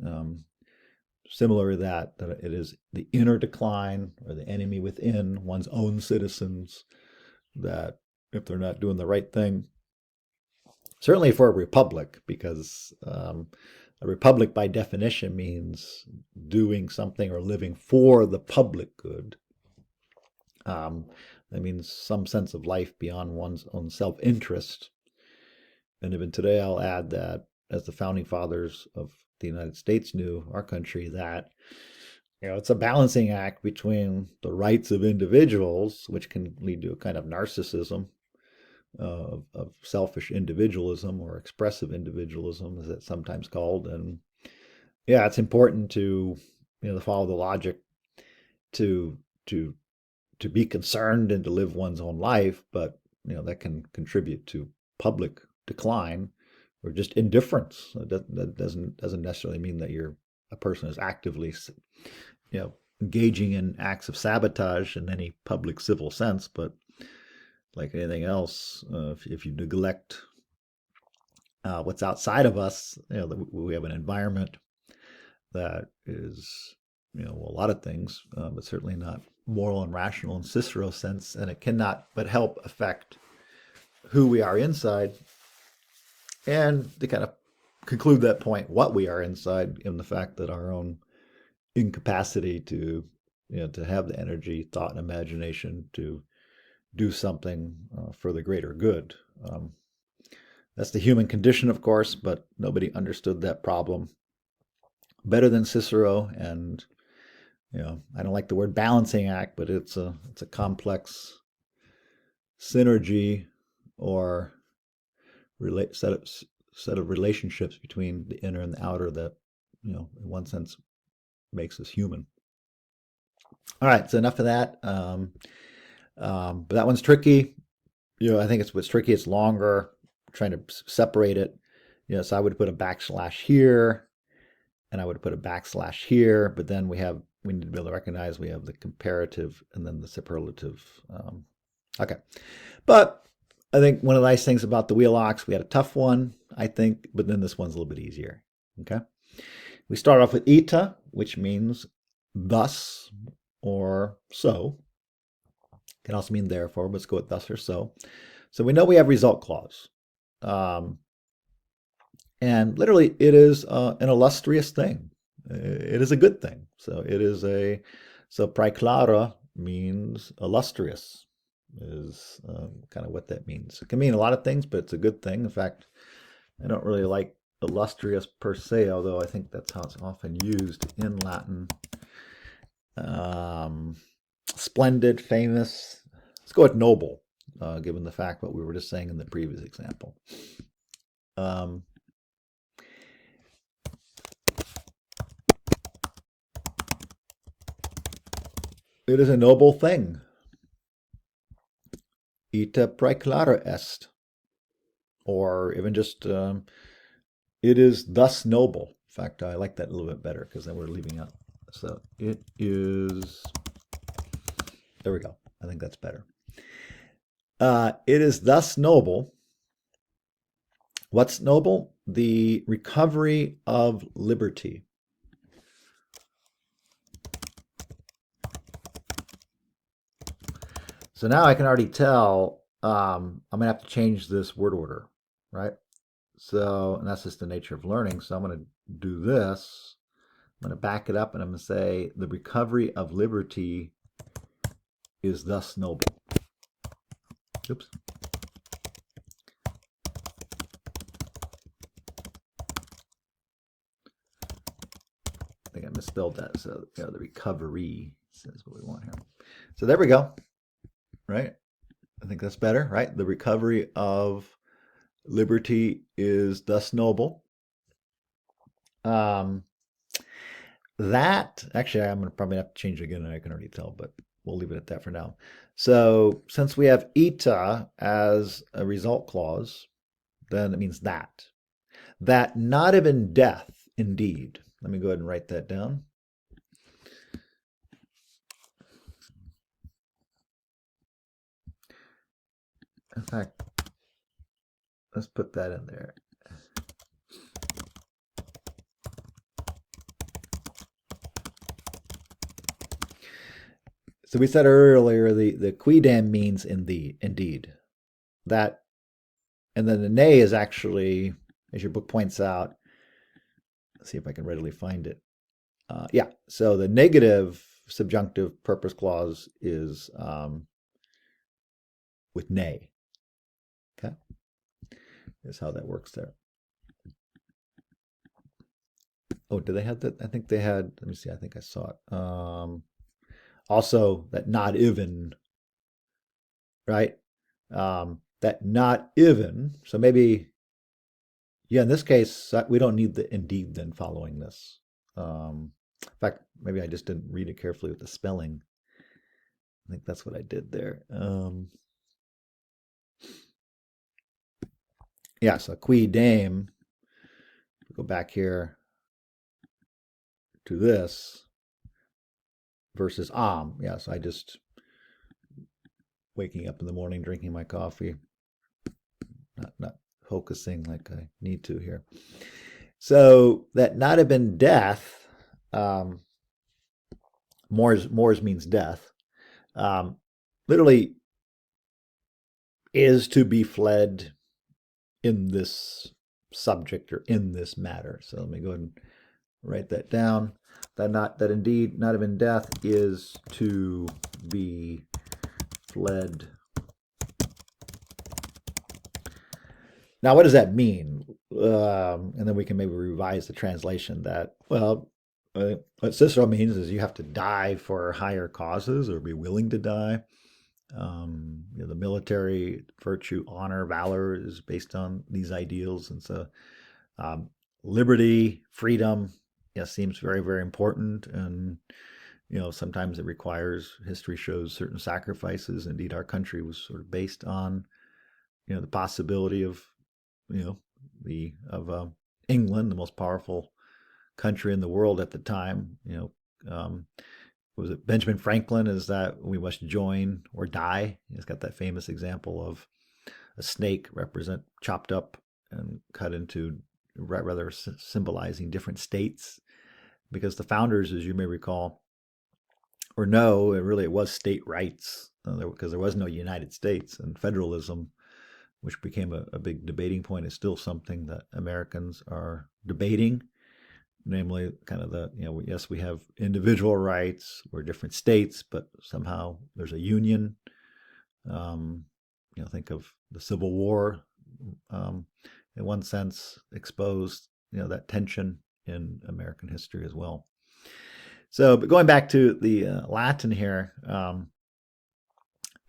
similar that it is the inner decline or the enemy within one's own citizens, that if they're not doing the right thing, certainly for a republic, because a republic by definition means doing something or living for the public good. That means some sense of life beyond one's own self-interest. And even today, I'll add that, as the founding fathers of the United States knew, our country, that it's a balancing act between the rights of individuals, which can lead to a kind of narcissism, of selfish individualism, or expressive individualism, as it's sometimes called. And yeah, it's important to follow the logic, to be concerned and to live one's own life, but that can contribute to public decline or just indifference. That doesn't necessarily mean that a person is actively engaging in acts of sabotage in any public civil sense, but like anything else, if you neglect what's outside of us, we have an environment that is, a lot of things, but certainly not moral and rational in Cicero's sense, and it cannot but help affect who we are inside. And to kind of conclude that point, what we are inside, in the fact that our own incapacity to have the energy, thought, and imagination to do something for the greater good. That's the human condition, of course, but nobody understood that problem better than Cicero. And I don't like the word balancing act, but it's a complex synergy or set of relationships between the inner and the outer that, in one sense, makes us human. All right, so enough of that. But that one's tricky. I think what's tricky. It's longer, trying to separate it. So I would put a backslash here, and I would put a backslash here. But then we need to be able to recognize we have the comparative and then the superlative. Okay, but I think one of the nice things about the Wheelocks, we had a tough one, I think, but then this one's a little bit easier. Okay, we start off with ita, which means thus or so. Can also mean therefore, but let's go with thus or so. So we know we have result clause. And literally, it is an illustrious thing. It is a good thing. So praeclara means illustrious, is kind of what that means. It can mean a lot of things, but it's a good thing. In fact, I don't really like illustrious per se, although I think that's how it's often used in Latin. Splendid, famous. Let's go with noble, given the fact what we were just saying in the previous example. Um, it is a noble thing. Ita praeclara est. Or even just, it is thus noble. In fact, I like that a little bit better because then we're leaving out. So it is, there we go. I think that's better. It is thus noble. What's noble? The recovery of liberty. So now I can already tell I'm going to have to change this word order, right? So, and that's just the nature of learning. So I'm going to do this. I'm going to back it up and I'm going to say the recovery of liberty is thus noble. Oops. I think I misspelled that. So, the recovery is what we want here. So there we go. Right? I think that's better, right? The recovery of liberty is thus noble. That, actually, I'm going to probably have to change it again, and I can already tell, but we'll leave it at that for now. So since we have ita as a result clause, then it means that. That not even death, indeed. Let me go ahead and write that down. In fact, let's put that in there. So we said earlier the quidam means indeed. That, and then the nay is actually, as your book points out, let's see if I can readily find it. Yeah, so the negative subjunctive purpose clause is with nay. Okay, is how that works there. Oh, do they have that? I think they had, let me see, I think I saw it. Also, that not even, right? That not even, so maybe, yeah, in this case, we don't need the indeed then following this. In fact, maybe I just didn't read it carefully with the spelling. I think that's what I did there. Yeah, so qui dame, go back here to this versus Yeah, so I just waking up in the morning, drinking my coffee, not focusing like I need to here. So that not have been death, mors means death, literally is to be fled in this subject or in this matter. So let me go ahead and write that down. That indeed not have been death is to be fled. Now, what does that mean? And then we can maybe revise the translation that, well, what Cicero means is you have to die for higher causes or be willing to die. The military virtue, honor, valor is based on these ideals. And so liberty, freedom, seems very, very important. And, sometimes it requires, history shows certain sacrifices. Indeed, our country was sort of based on, the possibility of, England, the most powerful country in the world at the time. Was it Benjamin Franklin? Is that we must join or die? He's got that famous example of a snake chopped up and cut into rather symbolizing different states, because the founders, as you may recall or know, it was state rights, because there was no United States, and federalism, which became a big debating point, is still something that Americans are debating. Namely, kind of yes, we have individual rights, we're different states, but somehow there's a union. Think of the Civil War, in one sense, exposed, that tension in American history as well. So, but going back to the Latin here, so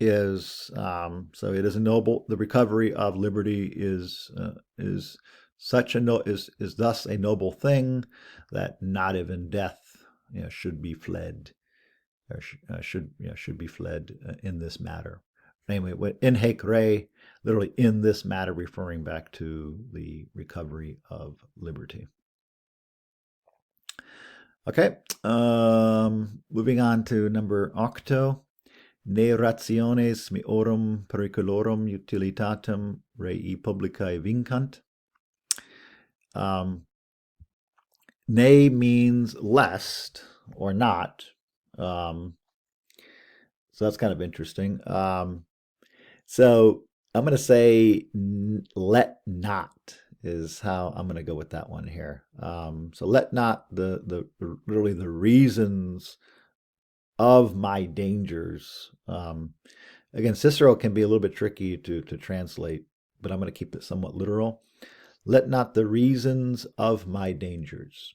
it is a noble. The recovery of liberty is such a no is thus a noble thing that not even death, should be fled, or should be fled in this matter. Namely, in haec re, literally in this matter, referring back to the recovery of liberty. Okay, moving on to number octo. Ne rationes meorum periculorum utilitatem rei publicae vincant. Ne means lest or not. So that's kind of interesting. So I'm going to say let not is how I'm going to go with that one here. So let not really the reasons of my dangers. Again, Cicero can be a little bit tricky to translate, but I'm going to keep it somewhat literal. Let not the reasons of my dangers.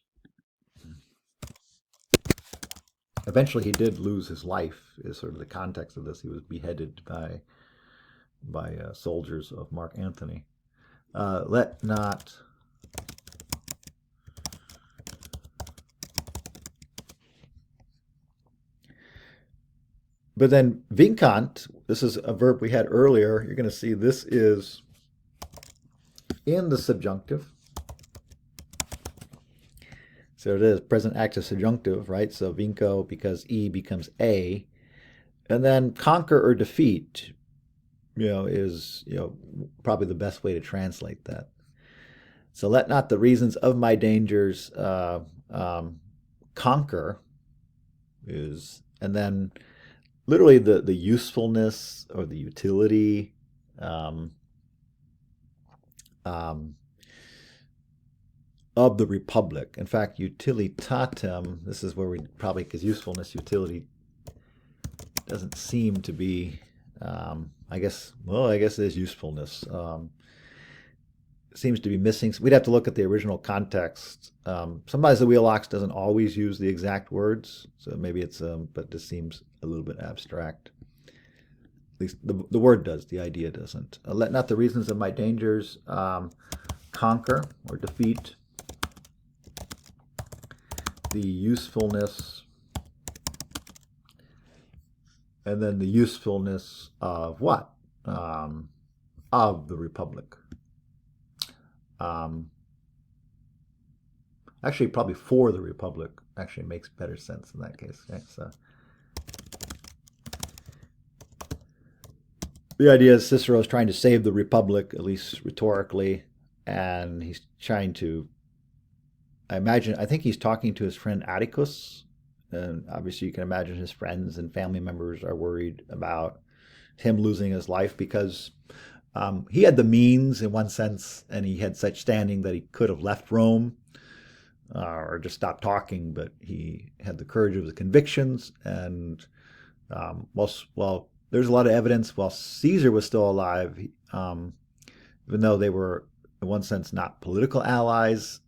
Eventually, he did lose his life. Is sort of the context of this. He was beheaded by soldiers of Mark Antony. Let not But then vincant, this is a verb we had earlier. You're going to see this is in the subjunctive. So it is present active subjunctive, right? So vinco because E becomes A. And then conquer or defeat, is, probably the best way to translate that. So let not the reasons of my dangers conquer is, and then literally the usefulness or the utility of the republic. In fact, utilitatem, this is where we probably, because usefulness, utility doesn't seem to be, I guess it is usefulness. Seems to be missing. We'd have to look at the original context. Sometimes the Wheelocks doesn't always use the exact words, so maybe it's, but this seems a little bit abstract. At least the word does, the idea doesn't. Let not the reasons of my dangers conquer or defeat the usefulness, and then the usefulness of what? Of the republic. Actually, probably for the republic actually makes better sense in that case. Right? So the idea is Cicero is trying to save the republic, at least rhetorically, and he's trying to. I think he's talking to his friend Atticus, and obviously you can imagine his friends and family members are worried about him losing his life because he had the means in one sense, and he had such standing that he could have left Rome or just stopped talking, but he had the courage of his convictions. And while there's a lot of evidence, while Caesar was still alive, even though they were in one sense not political allies,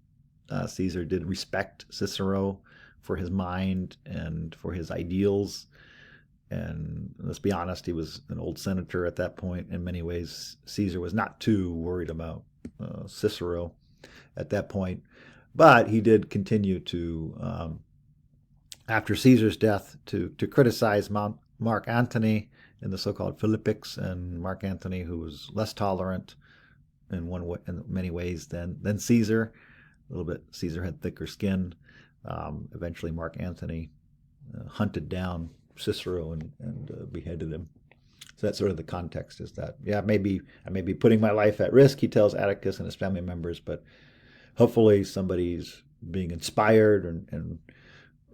Caesar did respect Cicero for his mind and for his ideals. And let's be honest, he was an old senator at that point. In many ways, Caesar was not too worried about Cicero at that point. But he did continue to, after Caesar's death, to criticize Mark Antony in the so-called Philippics, and Mark Antony, who was less tolerant in many ways than Caesar. A little bit, Caesar had thicker skin. Eventually, Mark Antony hunted down Cicero and beheaded him. So that's sort of the context, is that, I may be putting my life at risk, he tells Atticus and his family members, but hopefully somebody's being inspired and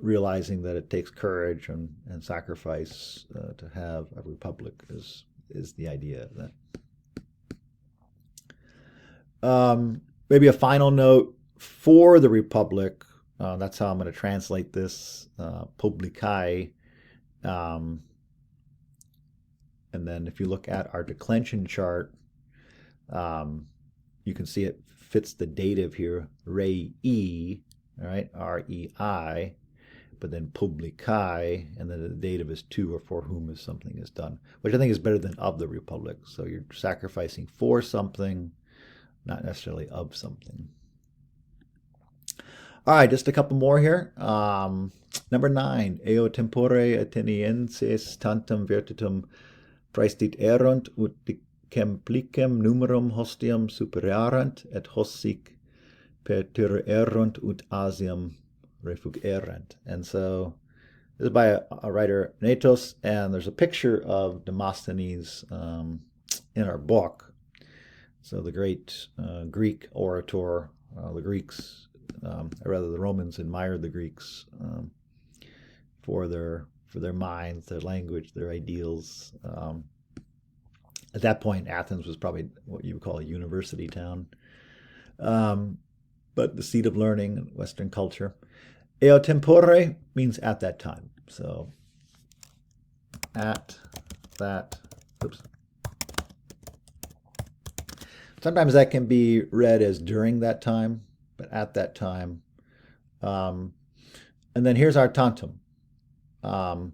realizing that it takes courage and sacrifice to have a republic is the idea of that. Maybe a final note for the republic. That's how I'm going to translate this, publicae. And then if you look at our declension chart, you can see it fits the dative here, rei, all right, rei. but then publicae, and then the dative is to or for whom is something is done, which I think is better than of the Republic. So you're sacrificing for something, not necessarily of something. All right, just a couple more here. Number 9, eo tempore Athenienses tantum virtutum praestit erunt ut dicemplicem numerum hostium supererant et hossic pertiruerunt ut Asiam refugerant. And so this is by a writer, Natos, and there's a picture of Demosthenes in our book. So the great Greek orator, the Greeks, or rather the Romans admired the Greeks for their minds, their language, their ideals. At that point, Athens was probably what you would call a university town, but the seat of learning in Western culture. Eo tempore means at that time. So at that, oops. Sometimes that can be read as during that time, but at that time. And then here's our tantum. Praestit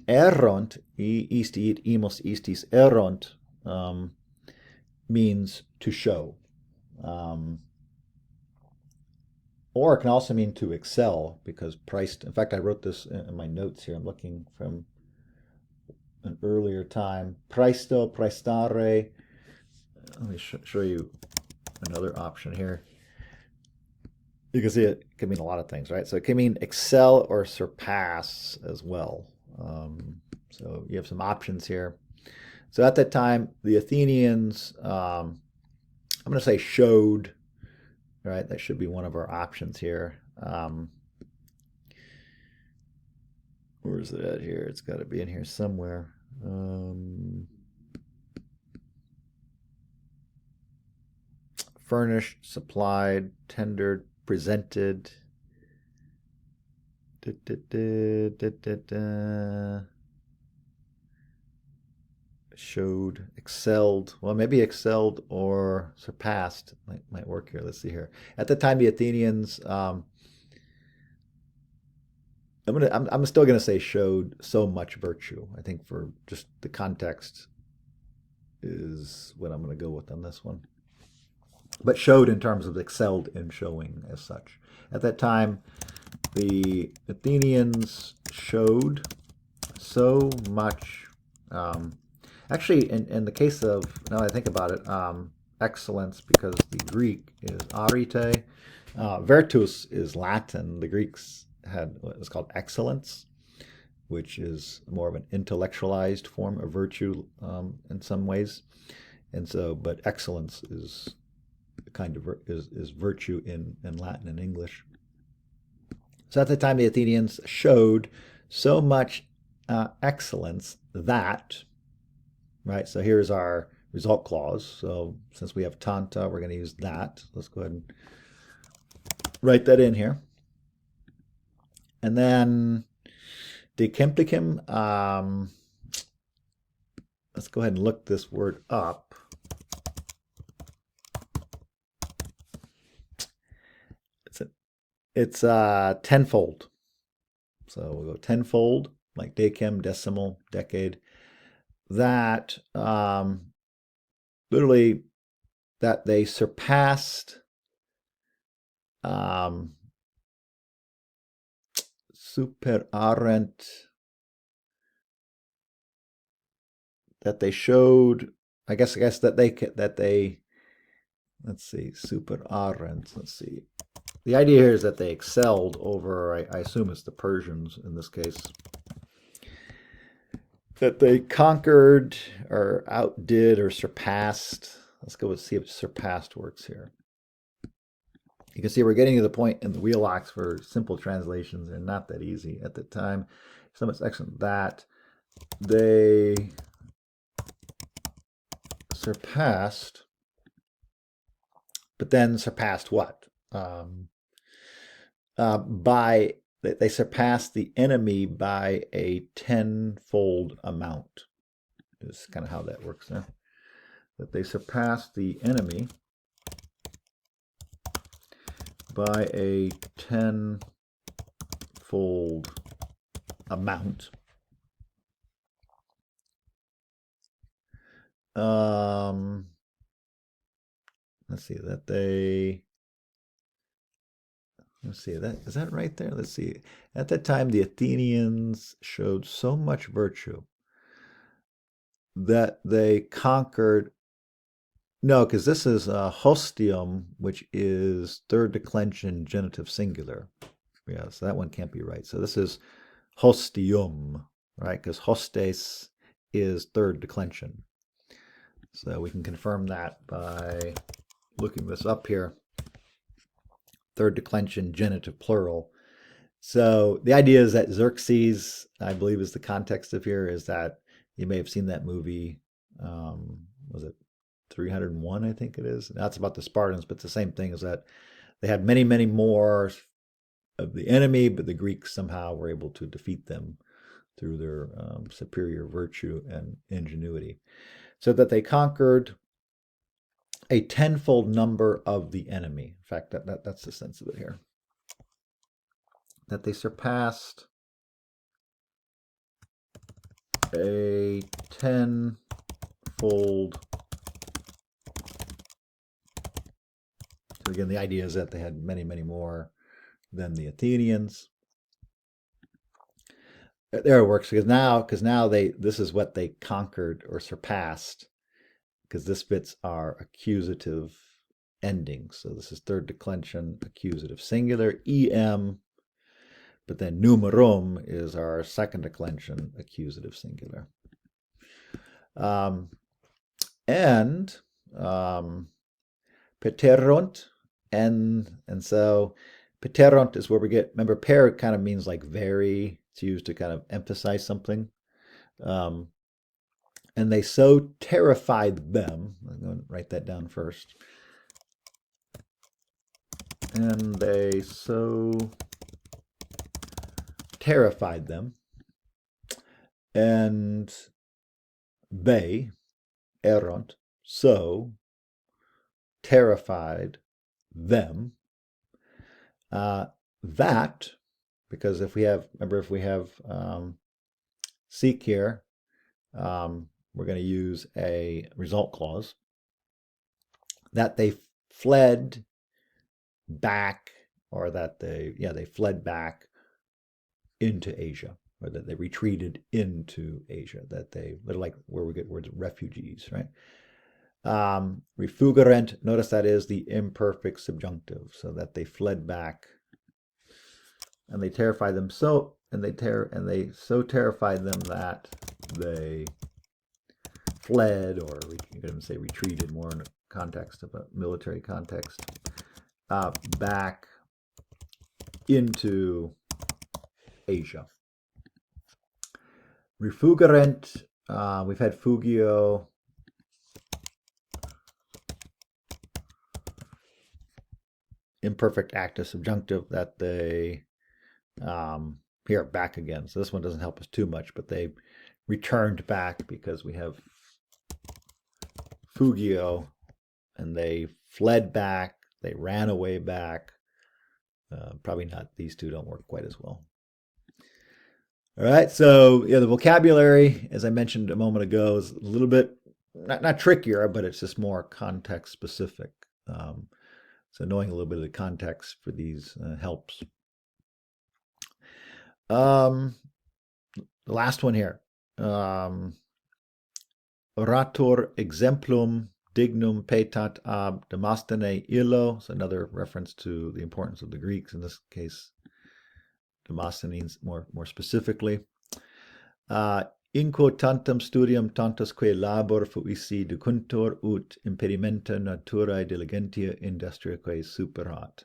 erunt, isti imos istis erunt, means to show. Or it can also mean to excel, because praest, in fact, I wrote this in my notes here. I'm looking from an earlier time. Praesto, praestare. Let me show you another option here. You can see it can mean a lot of things, right? So it can mean excel or surpass as well. So you have some options here. So at that time, the Athenians, I'm going to say showed, right? That should be one of our options here. Where is it at here? It's got to be in here somewhere. Furnished, supplied, tendered, presented. Showed, excelled. Well, maybe excelled or surpassed might work here. Let's see here. At the time, the Athenians, I'm still gonna say showed so much virtue. I think for just the context is what I'm gonna go with on this one. But showed in terms of excelled in showing as such. At that time, the Athenians showed so much. Actually, in the case of, now I think about it, excellence, because the Greek is arete. Virtus is Latin. The Greeks had what was called excellence, which is more of an intellectualized form of virtue in some ways. And so, but excellence is kind of is virtue in Latin and English. So at the time, the Athenians showed so much excellence that, right? So here's our result clause. So since we have tanta, we're going to use that. Let's go ahead and write that in here. And then decemplicem, let's go ahead and look this word up. It's tenfold. So we'll go tenfold, like decem, decimal, decade. That literally that they surpassed superarent, that they showed, I guess that they let's see, superarent, let's see. The idea here is that they excelled over, I assume it's the Persians in this case, that they conquered or outdid or surpassed. Let's go and see if surpassed works here. You can see we're getting to the point in the Wheelocks where simple translations are not that easy at the time. So it's excellent that they surpassed, but then surpassed what? They surpassed the enemy by a tenfold amount. Is kind of how that works there. That they surpassed the enemy by a tenfold tenfold amount. Let's see that they. Let's see that is that right there. Let's see. At that time, the Athenians showed so much virtue that they conquered. No, because this is hostium, which is third declension genitive singular. Yeah, so that one can't be right. So this is hostium, right? Because hostes is third declension. So we can confirm that by looking this up here. Third declension genitive plural. So the idea is that Xerxes, I believe, is the context of here, is that you may have seen that movie. Was it 301? I think it is. That's about the Spartans, but the same thing is that they had many, many more of the enemy, but the Greeks somehow were able to defeat them through their superior virtue and ingenuity, so that they conquered a tenfold number of the enemy. In fact, that's the sense of it here. That they surpassed a tenfold. So again, the idea is that they had many, many more than the Athenians. There it works, because now this is what they conquered or surpassed, because this fits our accusative ending. So this is third declension accusative singular, em, but then numerum is our second declension accusative singular. And Pterunt, and so Pterunt is where we get, remember, per kind of means like very. It's used to kind of emphasize something. And they so terrified them. I'm going to write that down first. And they so terrified them. And they, erunt, so terrified them, that, because if we have, remember, if we have seek here, we're going to use a result clause, that they fled back, or that they fled back into Asia, or that they retreated into Asia, that they're like where we get words refugees, right? Refugerent, notice that is the imperfect subjunctive, so that they fled back, and they terrified them so, and they so terrified them that they fled, or you could even say retreated, more in the context of a military context, back into Asia. Refugerent, we've had fugio. Imperfect active subjunctive, that they, here, back again. So this one doesn't help us too much, but they returned back, because we have fugio, and they fled back, they ran away back. Probably not, these two don't work quite as well. All right, so yeah, the vocabulary, as I mentioned a moment ago, is a little bit not trickier, but it's just more context specific. So knowing a little bit of the context for these helps. The last one here. Orator exemplum dignum petat ab Demosthene illo. So another reference to the importance of the Greeks, in this case Demosthenes more specifically. In quo tantum studium tantusque labor fuisi decuntur ut impedimenta naturae diligentia industriaque superat.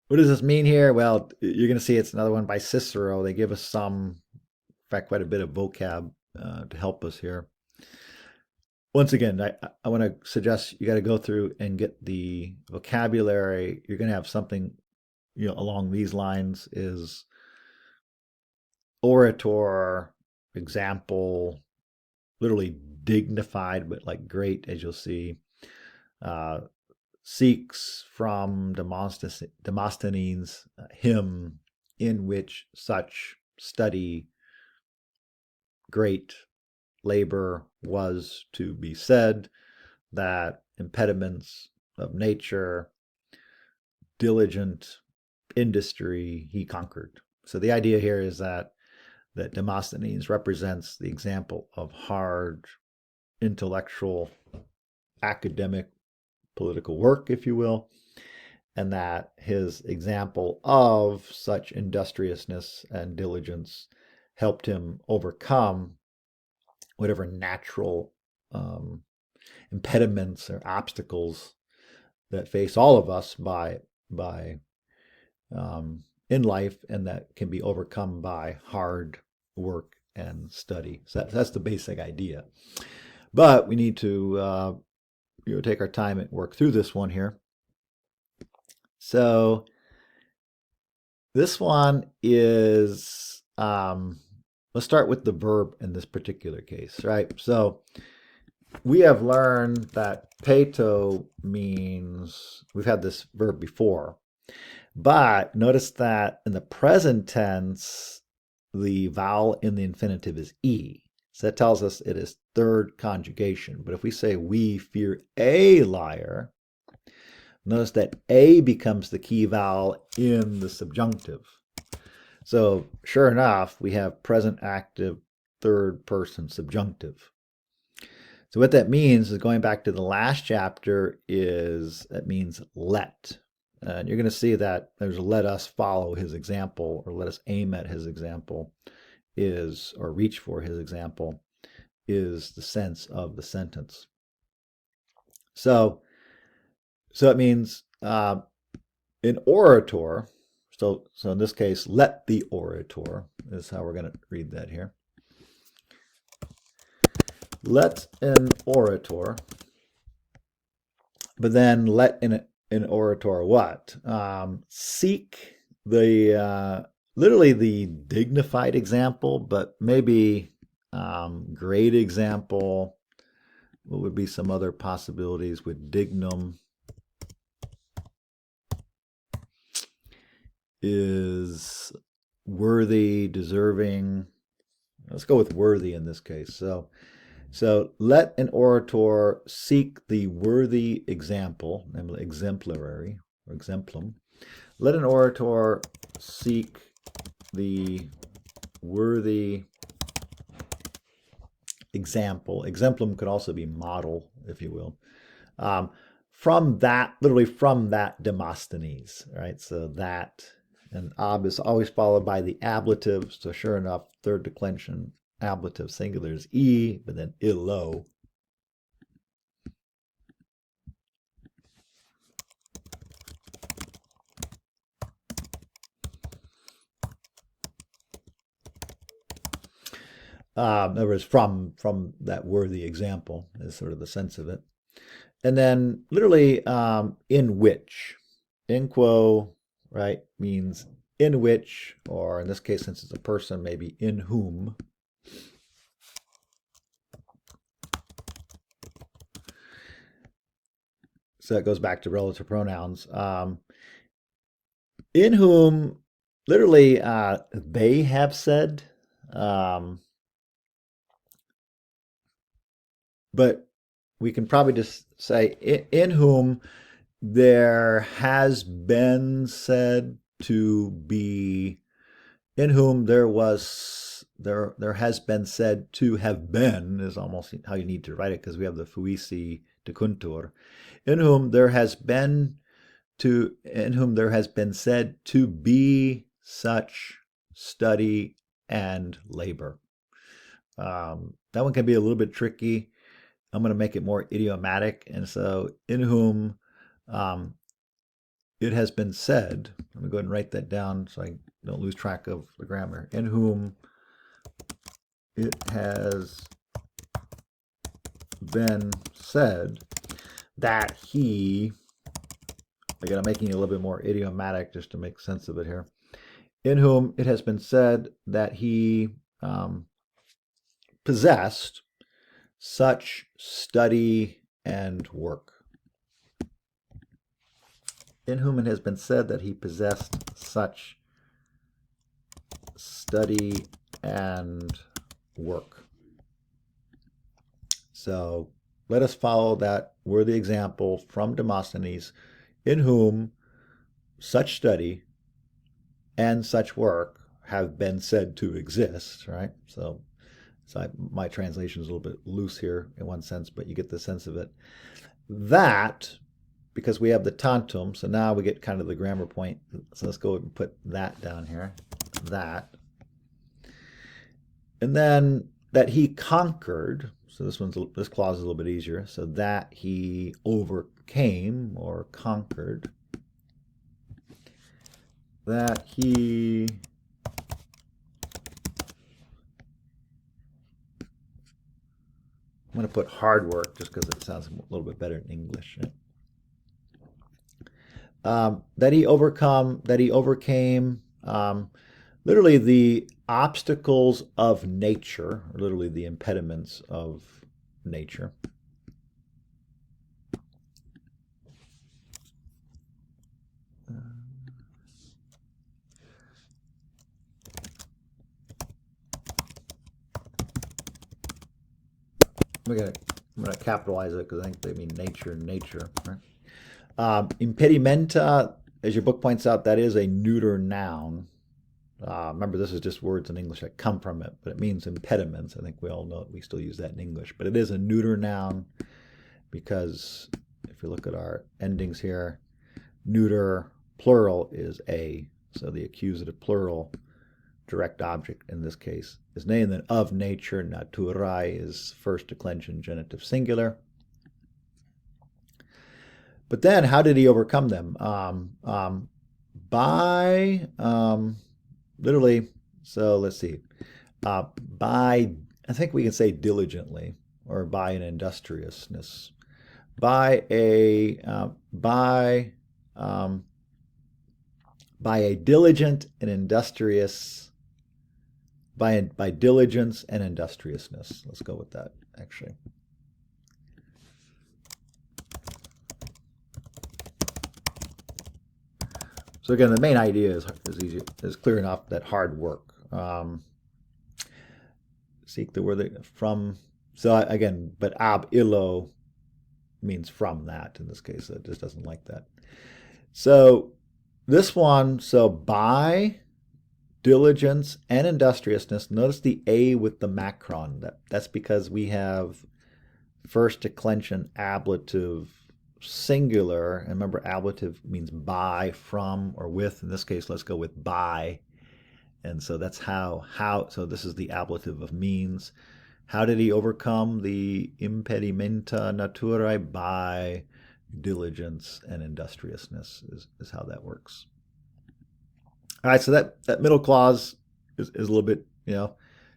What does this mean here? Well, you're going to see it's another one by Cicero. They give us some, in fact, quite a bit of vocab to help us here. Once again, I want to suggest you got to go through and get the vocabulary. You're going to have something, along these lines, is orator, example, literally dignified, but like great, as you'll see. seeks from Demosthenes' hymn, in which such study, great labor was to be said, that impediments of nature, diligent industry, he conquered. So the idea here is that Demosthenes represents the example of hard intellectual, academic, political work, if you will, and that his example of such industriousness and diligence helped him overcome whatever natural impediments or obstacles that face all of us in life, and that can be overcome by hard work and study. So that's the basic idea. But we need to take our time and work through this one here. So this one is, let's start with the verb in this particular case, right? So we have learned that peto means, we've had this verb before, but notice that in the present tense, the vowel in the infinitive is E. So that tells us it is third conjugation. But if we say we fear a liar, notice that A becomes the key vowel in the subjunctive. So sure enough, we have present active third person subjunctive. So what that means is, going back to the last chapter, it means let. And you're going to see that there's a let us follow his example, or let us aim at his example, or reach for his example, is the sense of the sentence. So it means in orator, so in this case, let the orator is how we're going to read that here. Let an orator, but then let an orator what? Seek literally the dignified example, but maybe great example. What would be some other possibilities with dignum? Is worthy, deserving. Let's go with worthy in this case. So let an orator seek the worthy example, namely exemplary or exemplum. Let an orator seek the worthy example. Exemplum could also be model, if you will. Literally from that Demosthenes, right? So that, and ab is always followed by the ablative. So sure enough, third declension, ablative singular is E, but then illo. In other words, from that worthy example is sort of the sense of it. And then literally in which. In quo, right, means in which, or in this case, since it's a person, maybe in whom. So that goes back to relative pronouns. In whom, literally, they have said. But we can probably just say in whom there has been said to be, in whom there has been said to have been, is almost how you need to write it, because we have the fuisi decuntur. In whom there has been said to be such study and labor. That one can be a little bit tricky. I'm going to make it more idiomatic. And so in whom it has been said, let me go ahead and write that down so I don't lose track of the grammar. In whom it has been said that he, again, I'm making it a little bit more idiomatic just to make sense of it here. In whom it has been said that he possessed such study and work. in whom it has been said that he possessed such study and work. So let us follow that worthy example from Demosthenes, in whom such study and such work have been said to exist, right? So my translation is a little bit loose here in one sense, but you get the sense of it. That, because we have the tantum, so now we get kind of the grammar point. So let's go and put that down here. That. And then that he conquered, so this clause is a little bit easier. So that he overcame or conquered. That he I'm going to put hard work just because it sounds a little bit better in English. Right? That he overcame literally the obstacles of nature, or literally the impediments of nature. I'm going to capitalize it because I think they mean nature and nature. Right? Impedimenta, as your book points out, that is a neuter noun. Remember, this is just words in English that come from it, but it means impediments. I think we all know it. We still use that in English, but it is a neuter noun because if you look at our endings here, neuter plural is a, so the accusative plural direct object in this case is ne, and then of nature, naturae is first declension genitive singular. But then how did he overcome them? By literally, so let's see, by, I think we can say diligently, or by an industriousness, by a diligent and industrious, by diligence and industriousness. Let's go with that, actually. So again, the main idea is clear enough that hard work. Seek the word from. So again, but ab illo means from that in this case. It just doesn't like that. So this one, so by diligence and industriousness. Notice the A with the macron. That's because we have first declension ablative singular. And remember, ablative means by, from, or with. In this case, let's go with by. And so that's how, so this is the ablative of means. How did he overcome the impedimenta naturae? By diligence and industriousness is how that works. All right, so that middle clause is a little bit,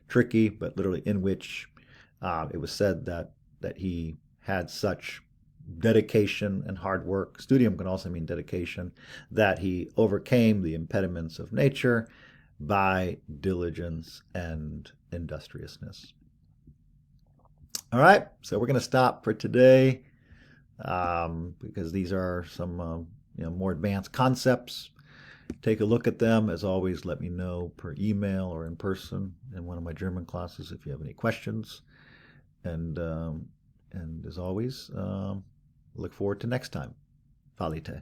tricky, but literally in which it was said that he had such dedication and hard work. Studium can also mean dedication, that he overcame the impediments of nature by diligence and industriousness. All right, so we're going to stop for today because these are some more advanced concepts. Take a look at them. As always, let me know per email or in person in one of my German classes if you have any questions. And as always, look forward to next time. Fallite.